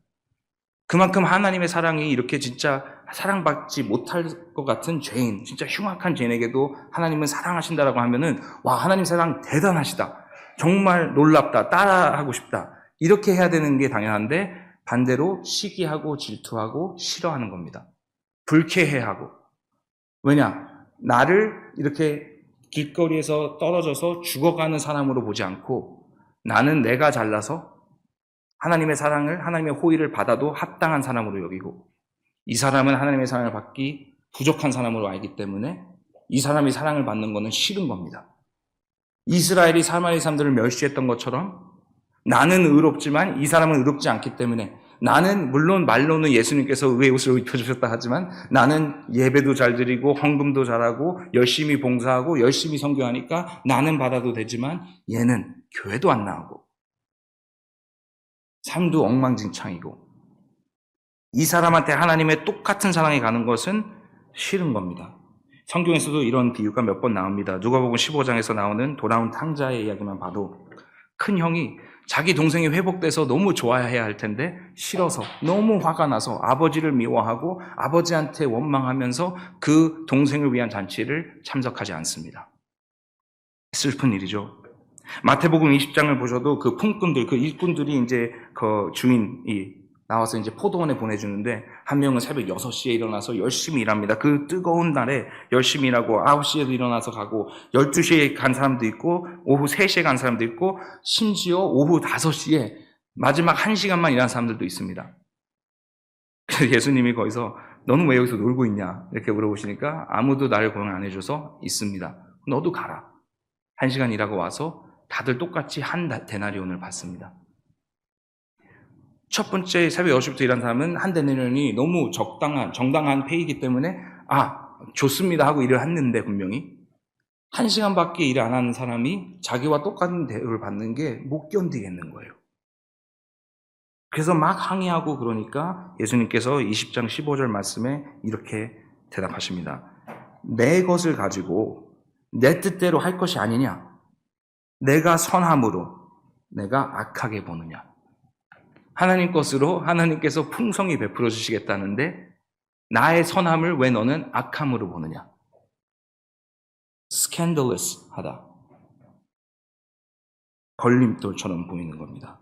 그만큼 하나님의 사랑이 이렇게 진짜 사랑받지 못할 것 같은 죄인, 진짜 흉악한 죄인에게도 하나님은 사랑하신다라고 하면은 와, 하나님 사랑 대단하시다. 정말 놀랍다. 따라하고 싶다. 이렇게 해야 되는 게 당연한데 반대로 시기하고 질투하고 싫어하는 겁니다. 불쾌해하고. 왜냐? 나를 이렇게 길거리에서 떨어져서 죽어가는 사람으로 보지 않고 나는 내가 잘나서 하나님의 사랑을, 하나님의 호의를 받아도 합당한 사람으로 여기고 이 사람은 하나님의 사랑을 받기 부족한 사람으로 알기 때문에 이 사람이 사랑을 받는 것은 싫은 겁니다. 이스라엘이 사마리 사람들을 멸시했던 것처럼 나는 의롭지만 이 사람은 의롭지 않기 때문에 나는 물론 말로는 예수님께서 의의 옷을 입혀주셨다 하지만 나는 예배도 잘 드리고 헌금도 잘하고 열심히 봉사하고 열심히 선교하니까 나는 받아도 되지만 얘는 교회도 안 나오고 삶도 엉망진창이고 이 사람한테 하나님의 똑같은 사랑이 가는 것은 싫은 겁니다. 성경에서도 이런 비유가 몇 번 나옵니다. 누가복음 15장에서 나오는 돌아온 탕자의 이야기만 봐도 큰 형이 자기 동생이 회복돼서 너무 좋아해야 할 텐데 싫어서 너무 화가 나서 아버지를 미워하고 아버지한테 원망하면서 그 동생을 위한 잔치를 참석하지 않습니다. 슬픈 일이죠. 마태복음 20장을 보셔도 그 품꾼들, 그 일꾼들이 이제 그 주인이 나와서 이제 포도원에 보내주는데 한 명은 새벽 6시에 일어나서 열심히 일합니다. 그 뜨거운 날에 열심히 일하고 9시에도 일어나서 가고 12시에 간 사람도 있고 오후 3시에 간 사람도 있고 심지어 오후 5시에 마지막 1시간만 일한 사람들도 있습니다. 그래서 예수님이 거기서 너는 왜 여기서 놀고 있냐 이렇게 물어보시니까 아무도 나를 고용 안 해줘서 있습니다. 너도 가라. 1시간 일하고 와서 다들 똑같이 한 데나리온을 받습니다. 첫 번째 새벽 6시부터 일한 사람은 한 데나리온이 너무 정당한 페이이기 때문에 좋습니다 하고 일을 했는데 분명히 1시간밖에 일을 안 하는 사람이 자기와 똑같은 대우를 받는 게 못 견디겠는 거예요. 그래서 막 항의하고 그러니까 예수님께서 20장 15절 말씀에 이렇게 대답하십니다. 내 것을 가지고 내 뜻대로 할 것이 아니냐? 내가 선함으로 내가 악하게 보느냐? 하나님 것으로 하나님께서 풍성히 베풀어 주시겠다는데 나의 선함을 왜 너는 악함으로 보느냐? scandalous 하다. 걸림돌처럼 보이는 겁니다.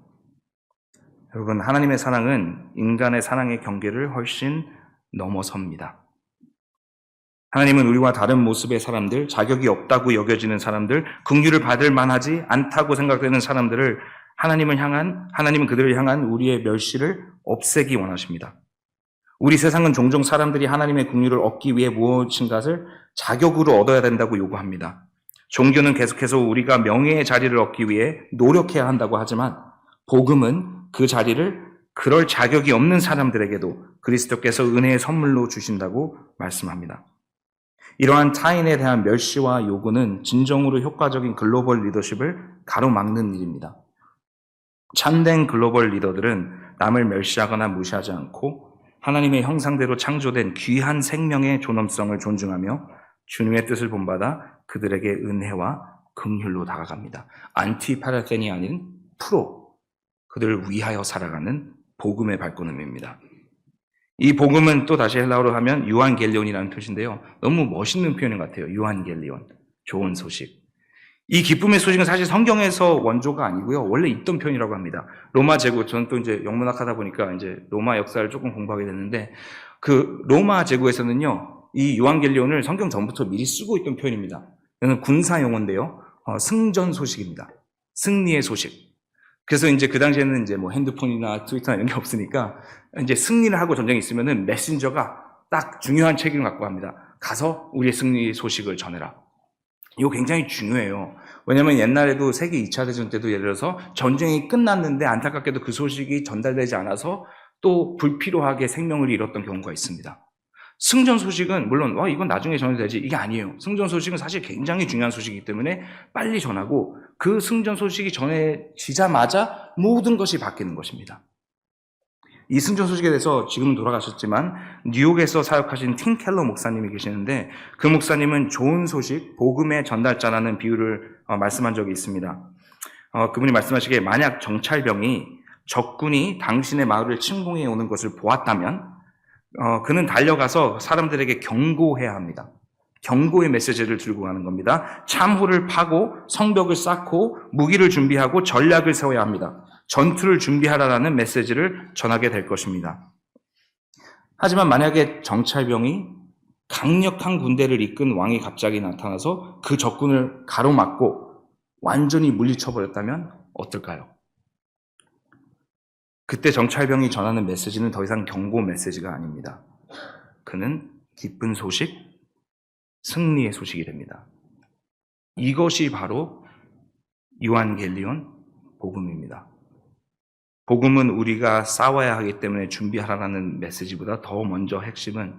여러분, 하나님의 사랑은 인간의 사랑의 경계를 훨씬 넘어섭니다. 하나님은 우리와 다른 모습의 사람들, 자격이 없다고 여겨지는 사람들, 긍휼을 받을 만하지 않다고 생각되는 사람들을 하나님은 그들을 향한 우리의 멸시를 없애기 원하십니다. 우리 세상은 종종 사람들이 하나님의 긍휼을 얻기 위해 무엇인가를 자격으로 얻어야 된다고 요구합니다. 종교는 계속해서 우리가 명예의 자리를 얻기 위해 노력해야 한다고 하지만 복음은 그 자리를 그럴 자격이 없는 사람들에게도 그리스도께서 은혜의 선물로 주신다고 말씀합니다. 이러한 타인에 대한 멸시와 요구는 진정으로 효과적인 글로벌 리더십을 가로막는 일입니다. 참된 글로벌 리더들은 남을 멸시하거나 무시하지 않고 하나님의 형상대로 창조된 귀한 생명의 존엄성을 존중하며 주님의 뜻을 본받아 그들에게 은혜와 긍휼로 다가갑니다. 안티파라텐이 아닌 프로, 그들을 위하여 살아가는 복음의 발걸음입니다. 이 복음은 또 다시 헬라어로 하면 유한겔리온이라는 뜻인데요. 너무 멋있는 표현 같아요. 유한겔리온, 좋은 소식. 이 기쁨의 소식은 사실 성경에서 원조가 아니고요. 원래 있던 표현이라고 합니다. 로마 제국, 저는 또 이제 영문학하다 보니까 이제 로마 역사를 조금 공부하게 됐는데, 그 로마 제국에서는요, 이 요한겔리온을 성경 전부터 미리 쓰고 있던 표현입니다. 이거는 군사 용어인데요. 승전 소식입니다. 승리의 소식. 그래서 이제 그 당시에는 이제 뭐 핸드폰이나 트위터나 이런 게 없으니까 이제 승리를 하고 전쟁이 있으면은 메신저가 딱 중요한 책임을 갖고 갑니다. 가서 우리의 승리 소식을 전해라. 이거 굉장히 중요해요. 왜냐면 옛날에도 세계 2차 대전 때도 예를 들어서 전쟁이 끝났는데 안타깝게도 그 소식이 전달되지 않아서 또 불필요하게 생명을 잃었던 경우가 있습니다. 승전 소식은 물론 이건 나중에 전해되지 이게 아니에요. 승전 소식은 사실 굉장히 중요한 소식이기 때문에 빨리 전하고 그 승전 소식이 전해지자마자 모든 것이 바뀌는 것입니다. 이 승전 소식에 대해서 지금은 돌아가셨지만 뉴욕에서 사역하신 팀 켈러 목사님이 계시는데 그 목사님은 좋은 소식, 복음의 전달자라는 비유를 말씀한 적이 있습니다. 그분이 말씀하시기에 만약 정찰병이 적군이 당신의 마을을 침공해 오는 것을 보았다면 그는 달려가서 사람들에게 경고해야 합니다. 경고의 메시지를 들고 가는 겁니다. 참호를 파고 성벽을 쌓고 무기를 준비하고 전략을 세워야 합니다. 전투를 준비하라라는 메시지를 전하게 될 것입니다. 하지만 만약에 정찰병이 강력한 군대를 이끈 왕이 갑자기 나타나서 그 적군을 가로막고 완전히 물리쳐버렸다면 어떨까요? 그때 정찰병이 전하는 메시지는 더 이상 경고 메시지가 아닙니다. 그는 기쁜 소식, 승리의 소식이 됩니다. 이것이 바로 요한겔리온 복음입니다. 복음은 우리가 싸워야 하기 때문에 준비하라는 메시지보다 더 먼저 핵심은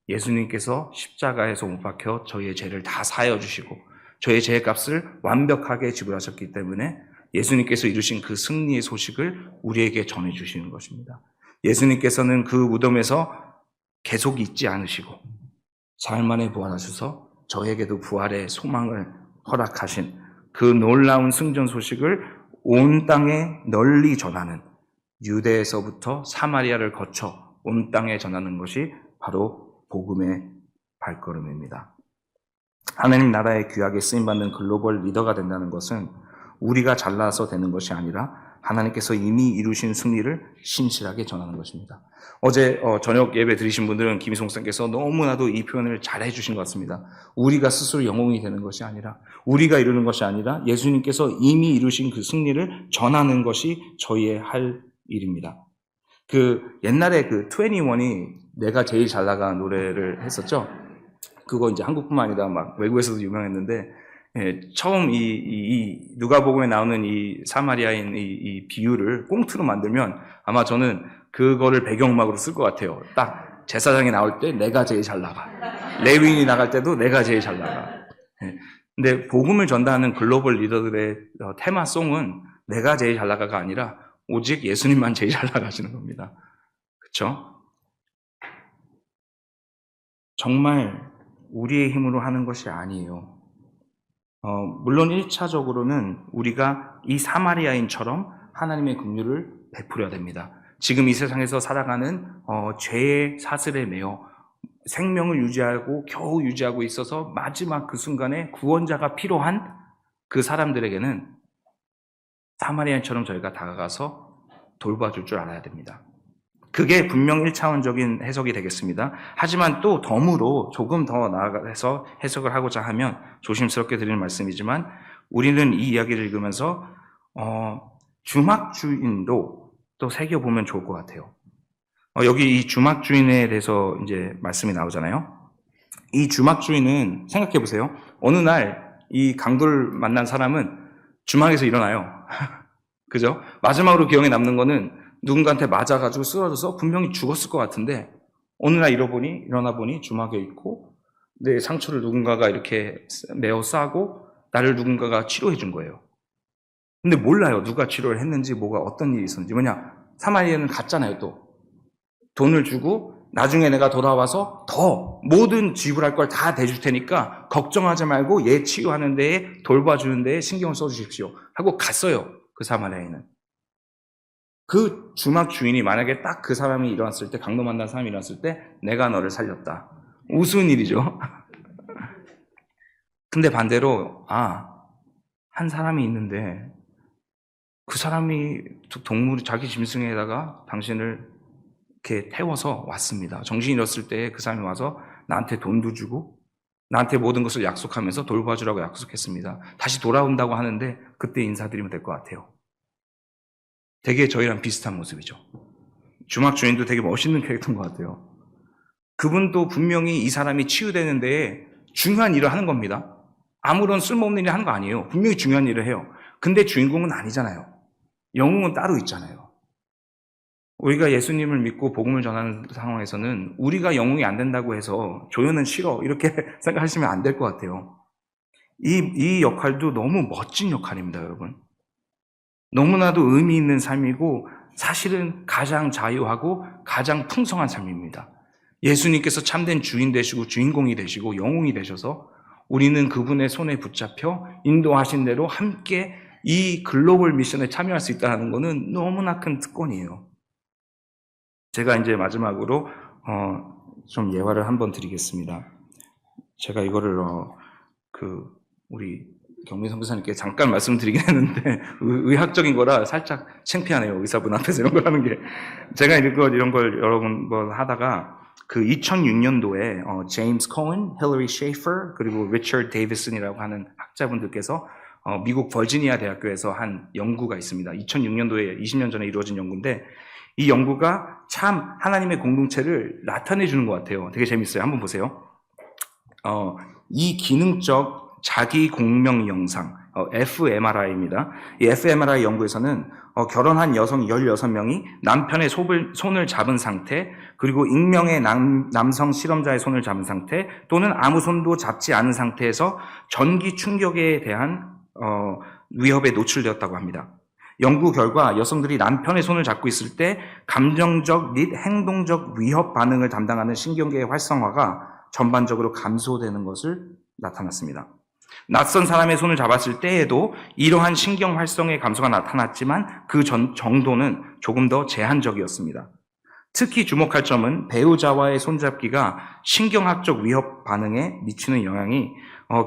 예수님께서 십자가에서 못 박혀 저희의 죄를 다 사하여 주시고 저의 죄값을 완벽하게 지불하셨기 때문에 예수님께서 이루신 그 승리의 소식을 우리에게 전해주시는 것입니다. 예수님께서는 그 무덤에서 계속 있지 않으시고 사흘 만에 부활하셔서 저에게도 부활의 소망을 허락하신 그 놀라운 승전 소식을 온 땅에 널리 전하는 유대에서부터 사마리아를 거쳐 온 땅에 전하는 것이 바로 복음의 발걸음입니다. 하나님 나라의 귀하게 쓰임받는 글로벌 리더가 된다는 것은 우리가 잘나서 되는 것이 아니라 하나님께서 이미 이루신 승리를 신실하게 전하는 것입니다. 어제 저녁 예배 드리신 분들은 김희송 선생께서 너무나도 이 표현을 잘 해주신 것 같습니다. 우리가 스스로 영웅이 되는 것이 아니라 우리가 이루는 것이 아니라 예수님께서 이미 이루신 그 승리를 전하는 것이 저희의 할 일입니다. 옛날에 21이 내가 제일 잘 나간 노래를 했었죠. 그거 이제 한국뿐만 아니라 막 외국에서도 유명했는데 처음 이 누가복음에 나오는 이 사마리아인 이 비유를 꽁트로 만들면 아마 저는 그거를 배경음악으로 쓸 것 같아요. 딱 제사장이 나올 때 내가 제일 잘 나가. 레위인이 나갈 때도 내가 제일 잘 나가. 근데 복음을 전달하는 글로벌 리더들의 테마송은 내가 제일 잘 나가가 아니라 오직 예수님만 제일 잘 나가시는 겁니다. 그렇죠? 정말 우리의 힘으로 하는 것이 아니에요. 물론 1차적으로는 우리가 이 사마리아인처럼 하나님의 긍휼을 베풀어야 됩니다. 지금 이 세상에서 살아가는 죄의 사슬에 매여 생명을 유지하고 겨우 유지하고 있어서 마지막 그 순간에 구원자가 필요한 그 사람들에게는 사마리아인처럼 저희가 다가가서 돌봐줄 줄 알아야 됩니다. 그게 분명 1차원적인 해석이 되겠습니다. 하지만 또 덤으로 조금 더 나아가서 해석을 하고자 하면 조심스럽게 드리는 말씀이지만 우리는 이 이야기를 읽으면서 주막주인도 또 새겨보면 좋을 것 같아요. 여기 이 주막주인에 대해서 이제 말씀이 나오잖아요. 이 주막주인은 생각해 보세요. 어느 날 이 강도를 만난 사람은 주막에서 일어나요. 그죠? 마지막으로 기억에 남는 거는 누군가한테 맞아가지고 쓰러져서 분명히 죽었을 것 같은데 어느 날 일어나 보니 주막에 있고 내 상처를 누군가가 이렇게 메어 싸고 나를 누군가가 치료해 준 거예요. 근데 몰라요. 누가 치료를 했는지 뭐가 어떤 일이 있었는지. 뭐냐? 사마리아는 갔잖아요. 또 돈을 주고 나중에 내가 돌아와서 더 모든 지불할 걸 다 대줄 테니까 걱정하지 말고 얘 치유하는 데에 돌봐주는 데에 신경을 써주십시오 하고 갔어요. 그 사마리아인은. 그 주막 주인이 만약에 딱 그 사람이 일어났을 때, 강도 만난 사람이 일어났을 때 내가 너를 살렸다. 우스운 일이죠. 근데 반대로 한 사람이 있는데 그 사람이 동물 자기 짐승에다가 당신을 이렇게 태워서 왔습니다. 정신이 잃었을 때 그 사람이 와서 나한테 돈도 주고 나한테 모든 것을 약속하면서 돌봐주라고 약속했습니다. 다시 돌아온다고 하는데 그때 인사드리면 될 것 같아요. 되게 저희랑 비슷한 모습이죠. 주막 주인도 되게 멋있는 캐릭터인 것 같아요. 그분도 분명히 이 사람이 치유되는 데에 중요한 일을 하는 겁니다. 아무런 쓸모없는 일을 하는 거 아니에요. 분명히 중요한 일을 해요. 근데 주인공은 아니잖아요. 영웅은 따로 있잖아요. 우리가 예수님을 믿고 복음을 전하는 상황에서는 우리가 영웅이 안 된다고 해서 조연은 싫어 이렇게 생각하시면 안 될 것 같아요. 이 역할도 너무 멋진 역할입니다, 여러분. 너무나도 의미 있는 삶이고 사실은 가장 자유하고 가장 풍성한 삶입니다. 예수님께서 참된 주인 되시고 주인공이 되시고 영웅이 되셔서 우리는 그분의 손에 붙잡혀 인도하신 대로 함께 이 글로벌 미션에 참여할 수 있다는 것은 너무나 큰 특권이에요. 제가 이제 마지막으로 좀 예화를 한번 드리겠습니다. 제가 이거를 우리 경민 선교사님께 잠깐 말씀드리긴 했는데 의학적인 거라 살짝 창피하네요. 의사분 앞에서 이런 걸 하는 게. 제가 이런 걸 여러 번 하다가 그 2006년도에 제임스 코엔, 힐러리 셰이퍼 그리고 리처드 데이비슨이라고 하는 학자분들께서 미국 버지니아 대학교에서 한 연구가 있습니다. 2006년도에 20년 전에 이루어진 연구인데 이 연구가 참 하나님의 공동체를 나타내 주는 것 같아요. 되게 재밌어요. 한번 보세요. 이 기능적 자기 공명 영상, fMRI입니다. 이 fMRI 연구에서는 결혼한 여성 16명이 남편의 손을 잡은 상태, 그리고 익명의 남성 실험자의 손을 잡은 상태, 또는 아무 손도 잡지 않은 상태에서 전기 충격에 대한 위협에 노출되었다고 합니다. 연구 결과 여성들이 남편의 손을 잡고 있을 때 감정적 및 행동적 위협 반응을 담당하는 신경계의 활성화가 전반적으로 감소되는 것을 나타났습니다. 낯선 사람의 손을 잡았을 때에도 이러한 신경 활성의 감소가 나타났지만 그 정도는 조금 더 제한적이었습니다. 특히 주목할 점은 배우자와의 손잡기가 신경학적 위협 반응에 미치는 영향이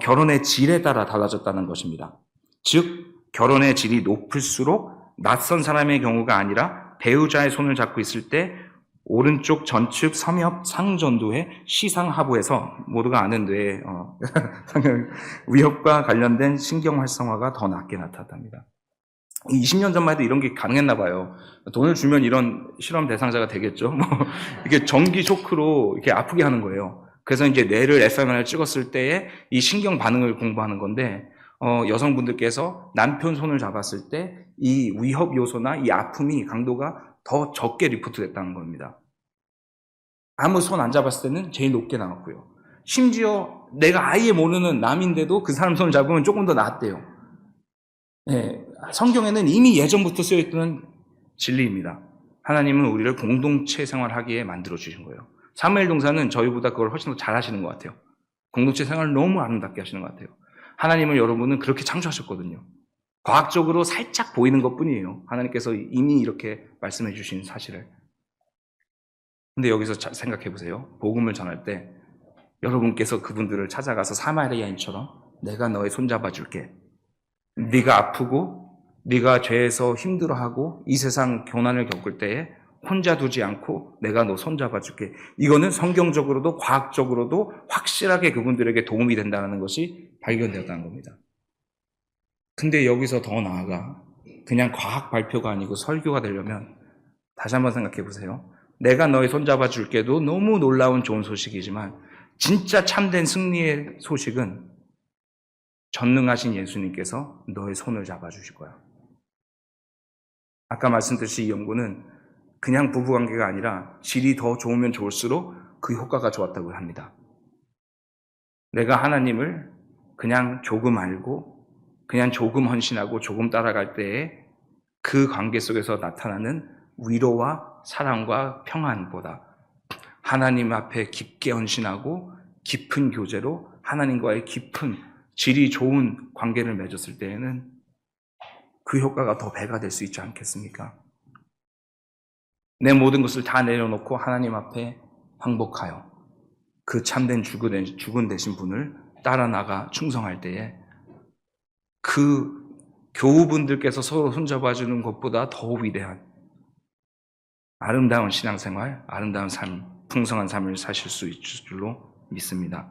결혼의 질에 따라 달라졌다는 것입니다. 즉 결혼의 질이 높을수록 낯선 사람의 경우가 아니라 배우자의 손을 잡고 있을 때 오른쪽 전측 섬엽 상전도의 시상하부에서 모두가 아는 뇌의 위협과 관련된 신경 활성화가 더 낮게 나타납니다. 20년 전만 해도 이런 게 가능했나 봐요. 돈을 주면 이런 실험 대상자가 되겠죠. 이게 전기 쇼크로 이렇게 아프게 하는 거예요. 그래서 이제 뇌를 fMRI를 찍었을 때에 이 신경 반응을 공부하는 건데 여성분들께서 남편 손을 잡았을 때 이 위협 요소나 이 아픔이 강도가 더 적게 리포트됐다는 겁니다. 아무 손 안 잡았을 때는 제일 높게 나왔고요. 심지어 내가 아예 모르는 남인데도 그 사람 손을 잡으면 조금 더 낫대요. 네, 성경에는 이미 예전부터 쓰여있던 진리입니다. 하나님은 우리를 공동체 생활하기에 만들어 주신 거예요. 사무엘 동사는 저희보다 그걸 훨씬 더 잘하시는 것 같아요. 공동체 생활을 너무 아름답게 하시는 것 같아요. 하나님은 여러분은 그렇게 창조하셨거든요. 과학적으로 살짝 보이는 것뿐이에요. 하나님께서 이미 이렇게 말씀해 주신 사실을. 근데 여기서 생각해 보세요. 복음을 전할 때 여러분께서 그분들을 찾아가서 사마리아인처럼 내가 너의 손잡아 줄게. 네가 아프고 네가 죄에서 힘들어하고 이 세상 고난을 겪을 때에 혼자 두지 않고 내가 너 손잡아 줄게. 이거는 성경적으로도 과학적으로도 확실하게 그분들에게 도움이 된다는 것이 발견되었다는 겁니다. 근데 여기서 더 나아가 그냥 과학 발표가 아니고 설교가 되려면 다시 한번 생각해 보세요. 내가 너의 손잡아 줄게도 너무 놀라운 좋은 소식이지만 진짜 참된 승리의 소식은 전능하신 예수님께서 너의 손을 잡아주실 거야. 아까 말씀드렸듯이 이 연구는 그냥 부부관계가 아니라 질이 더 좋으면 좋을수록 그 효과가 좋았다고 합니다. 내가 하나님을 그냥 조금 알고 그냥 조금 헌신하고 조금 따라갈 때에 그 관계 속에서 나타나는 위로와 사랑과 평안보다 하나님 앞에 깊게 헌신하고 깊은 교제로 하나님과의 깊은 질이 좋은 관계를 맺었을 때에는 그 효과가 더 배가 될 수 있지 않겠습니까? 내 모든 것을 다 내려놓고 하나님 앞에 항복하여 그 참된 죽은 되신 분을 따라 나가 충성할 때에 그 교우분들께서 서로 손잡아주는 것보다 더 위대한 아름다운 신앙생활, 아름다운 삶, 풍성한 삶을 사실 수 있을 줄로 믿습니다.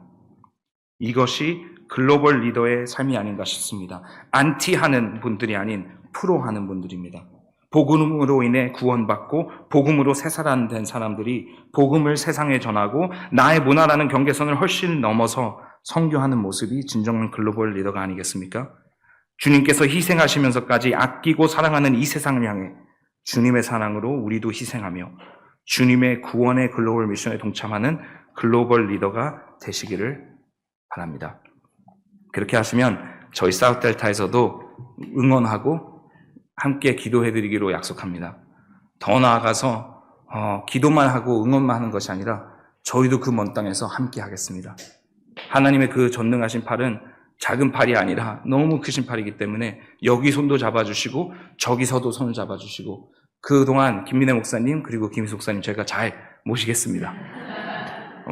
이것이 글로벌 리더의 삶이 아닌가 싶습니다. 안티하는 분들이 아닌 프로하는 분들입니다. 복음으로 인해 구원받고 복음으로 새 사람 된 사람들이 복음을 세상에 전하고 나의 문화라는 경계선을 훨씬 넘어서 선교하는 모습이 진정한 글로벌 리더가 아니겠습니까? 주님께서 희생하시면서까지 아끼고 사랑하는 이 세상을 향해 주님의 사랑으로 우리도 희생하며 주님의 구원의 글로벌 미션에 동참하는 글로벌 리더가 되시기를 바랍니다. 그렇게 하시면 저희 사우스델타에서도 응원하고 함께 기도해드리기로 약속합니다. 더 나아가서 기도만 하고 응원만 하는 것이 아니라 저희도 그 먼 땅에서 함께 하겠습니다. 하나님의 그 전능하신 팔은 작은 팔이 아니라 너무 크신 팔이기 때문에 여기 손도 잡아주시고 저기서도 손을 잡아주시고 그동안 김민혜 목사님 그리고 김희수 목사님 제가 잘 모시겠습니다.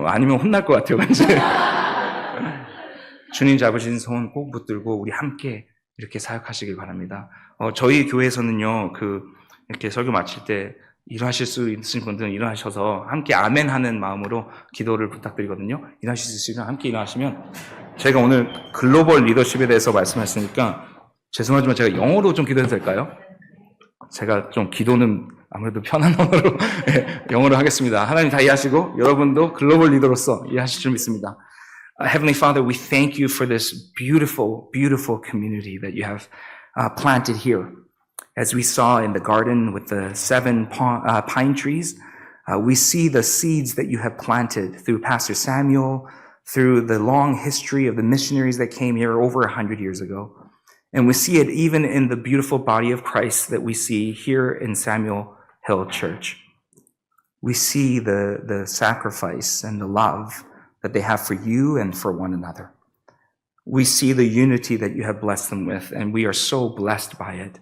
아니면 혼날 것 같아요. 왠지. 주님 잡으신 손 꼭 붙들고 우리 함께 이렇게 사역하시길 바랍니다. 저희 교회에서는요, 이렇게 설교 마칠 때 일하실 수 있으신 분들은 일어나셔서 함께 아멘 하는 마음으로 기도를 부탁드리거든요. 일하실 수 있으시면 함께 일어나시면 제가 오늘 글로벌 리더십에 대해서 말씀하셨으니까 죄송하지만 제가 영어로 좀 기도해도 될까요? 제가 좀 기도는 아무래도 편한 언어로 영어로 하겠습니다. 하나님 다 이해하시고 여러분도 글로벌 리더로서 이해하실 줄 믿습니다. Heavenly Father, we thank you for this beautiful, beautiful community that you have planted here. As we saw in the garden with the 7 pine trees, we see the seeds that you have planted through Pastor Samuel, through the long history of the missionaries that came here over 100 years ago. And we see it even in the beautiful body of Christ that we see here in Samuel Hill Church. We see the sacrifice and the love that they have for you and for one another. We see the unity that you have blessed them with, and we are so blessed by it.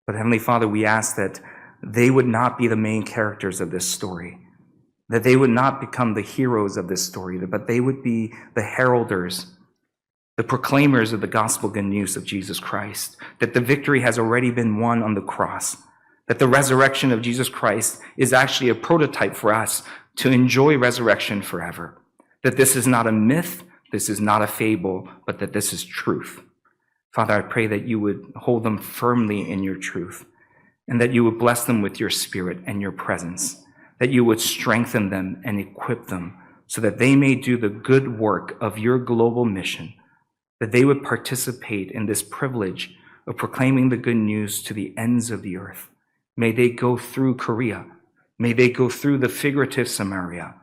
But Heavenly Father, we ask that they would not be the main characters of this story, that they would not become the heroes of this story, but they would be the heralders, the proclaimers of the gospel good news of Jesus Christ, that the victory has already been won on the cross, that the resurrection of Jesus Christ is actually a prototype for us to enjoy resurrection forever, that this is not a myth, this is not a fable, but that this is truth. Father, I pray that you would hold them firmly in your truth, and that you would bless them with your spirit and your presence, that you would strengthen them and equip them so that they may do the good work of your global mission, that they would participate in this privilege of proclaiming the good news to the ends of the earth. May they go through Korea, may they go through the figurative Samaria,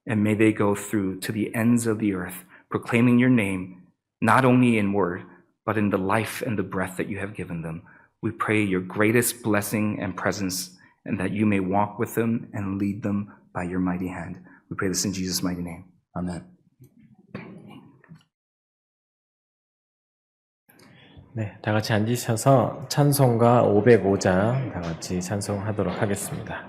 and may they go through to the ends of the earth, proclaiming your name, not only in word, but in the life and the breath that you have given them. We pray your greatest blessing and presence, and that you may walk with them and lead them by your mighty hand. We pray this in Jesus' mighty name. Amen. 네, 다 같이 앉으셔서 찬송가 505장 다 같이 찬송하도록 하겠습니다.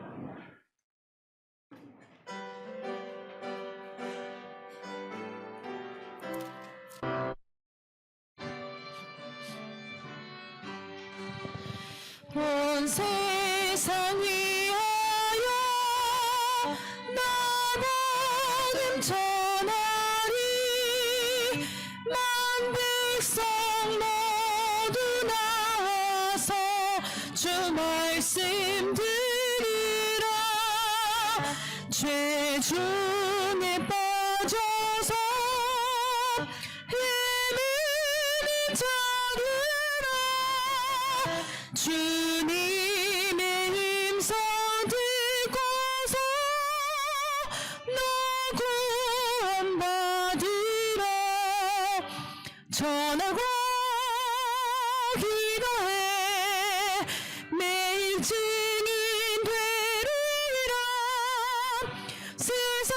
온 세상 위하여 나 복음 전하리 만 백성 모두 나와서 주 말씀 들으라 죄 중에 빠져서 헤매는 자들아 주님의 음성 듣고서 너 구원받으라 전하고 기도해 매일 증인 되리라 세상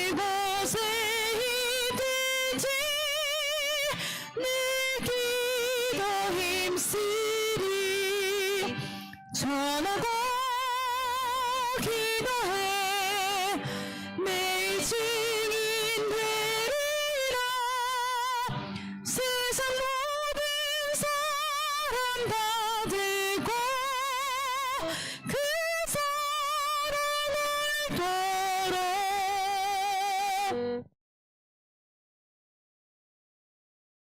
이곳에 있든지 내 기도 힘쓰리 전하고 기도해 매일 증인 되리라 세상 모든 사람 다 들고 그 사랑을 도록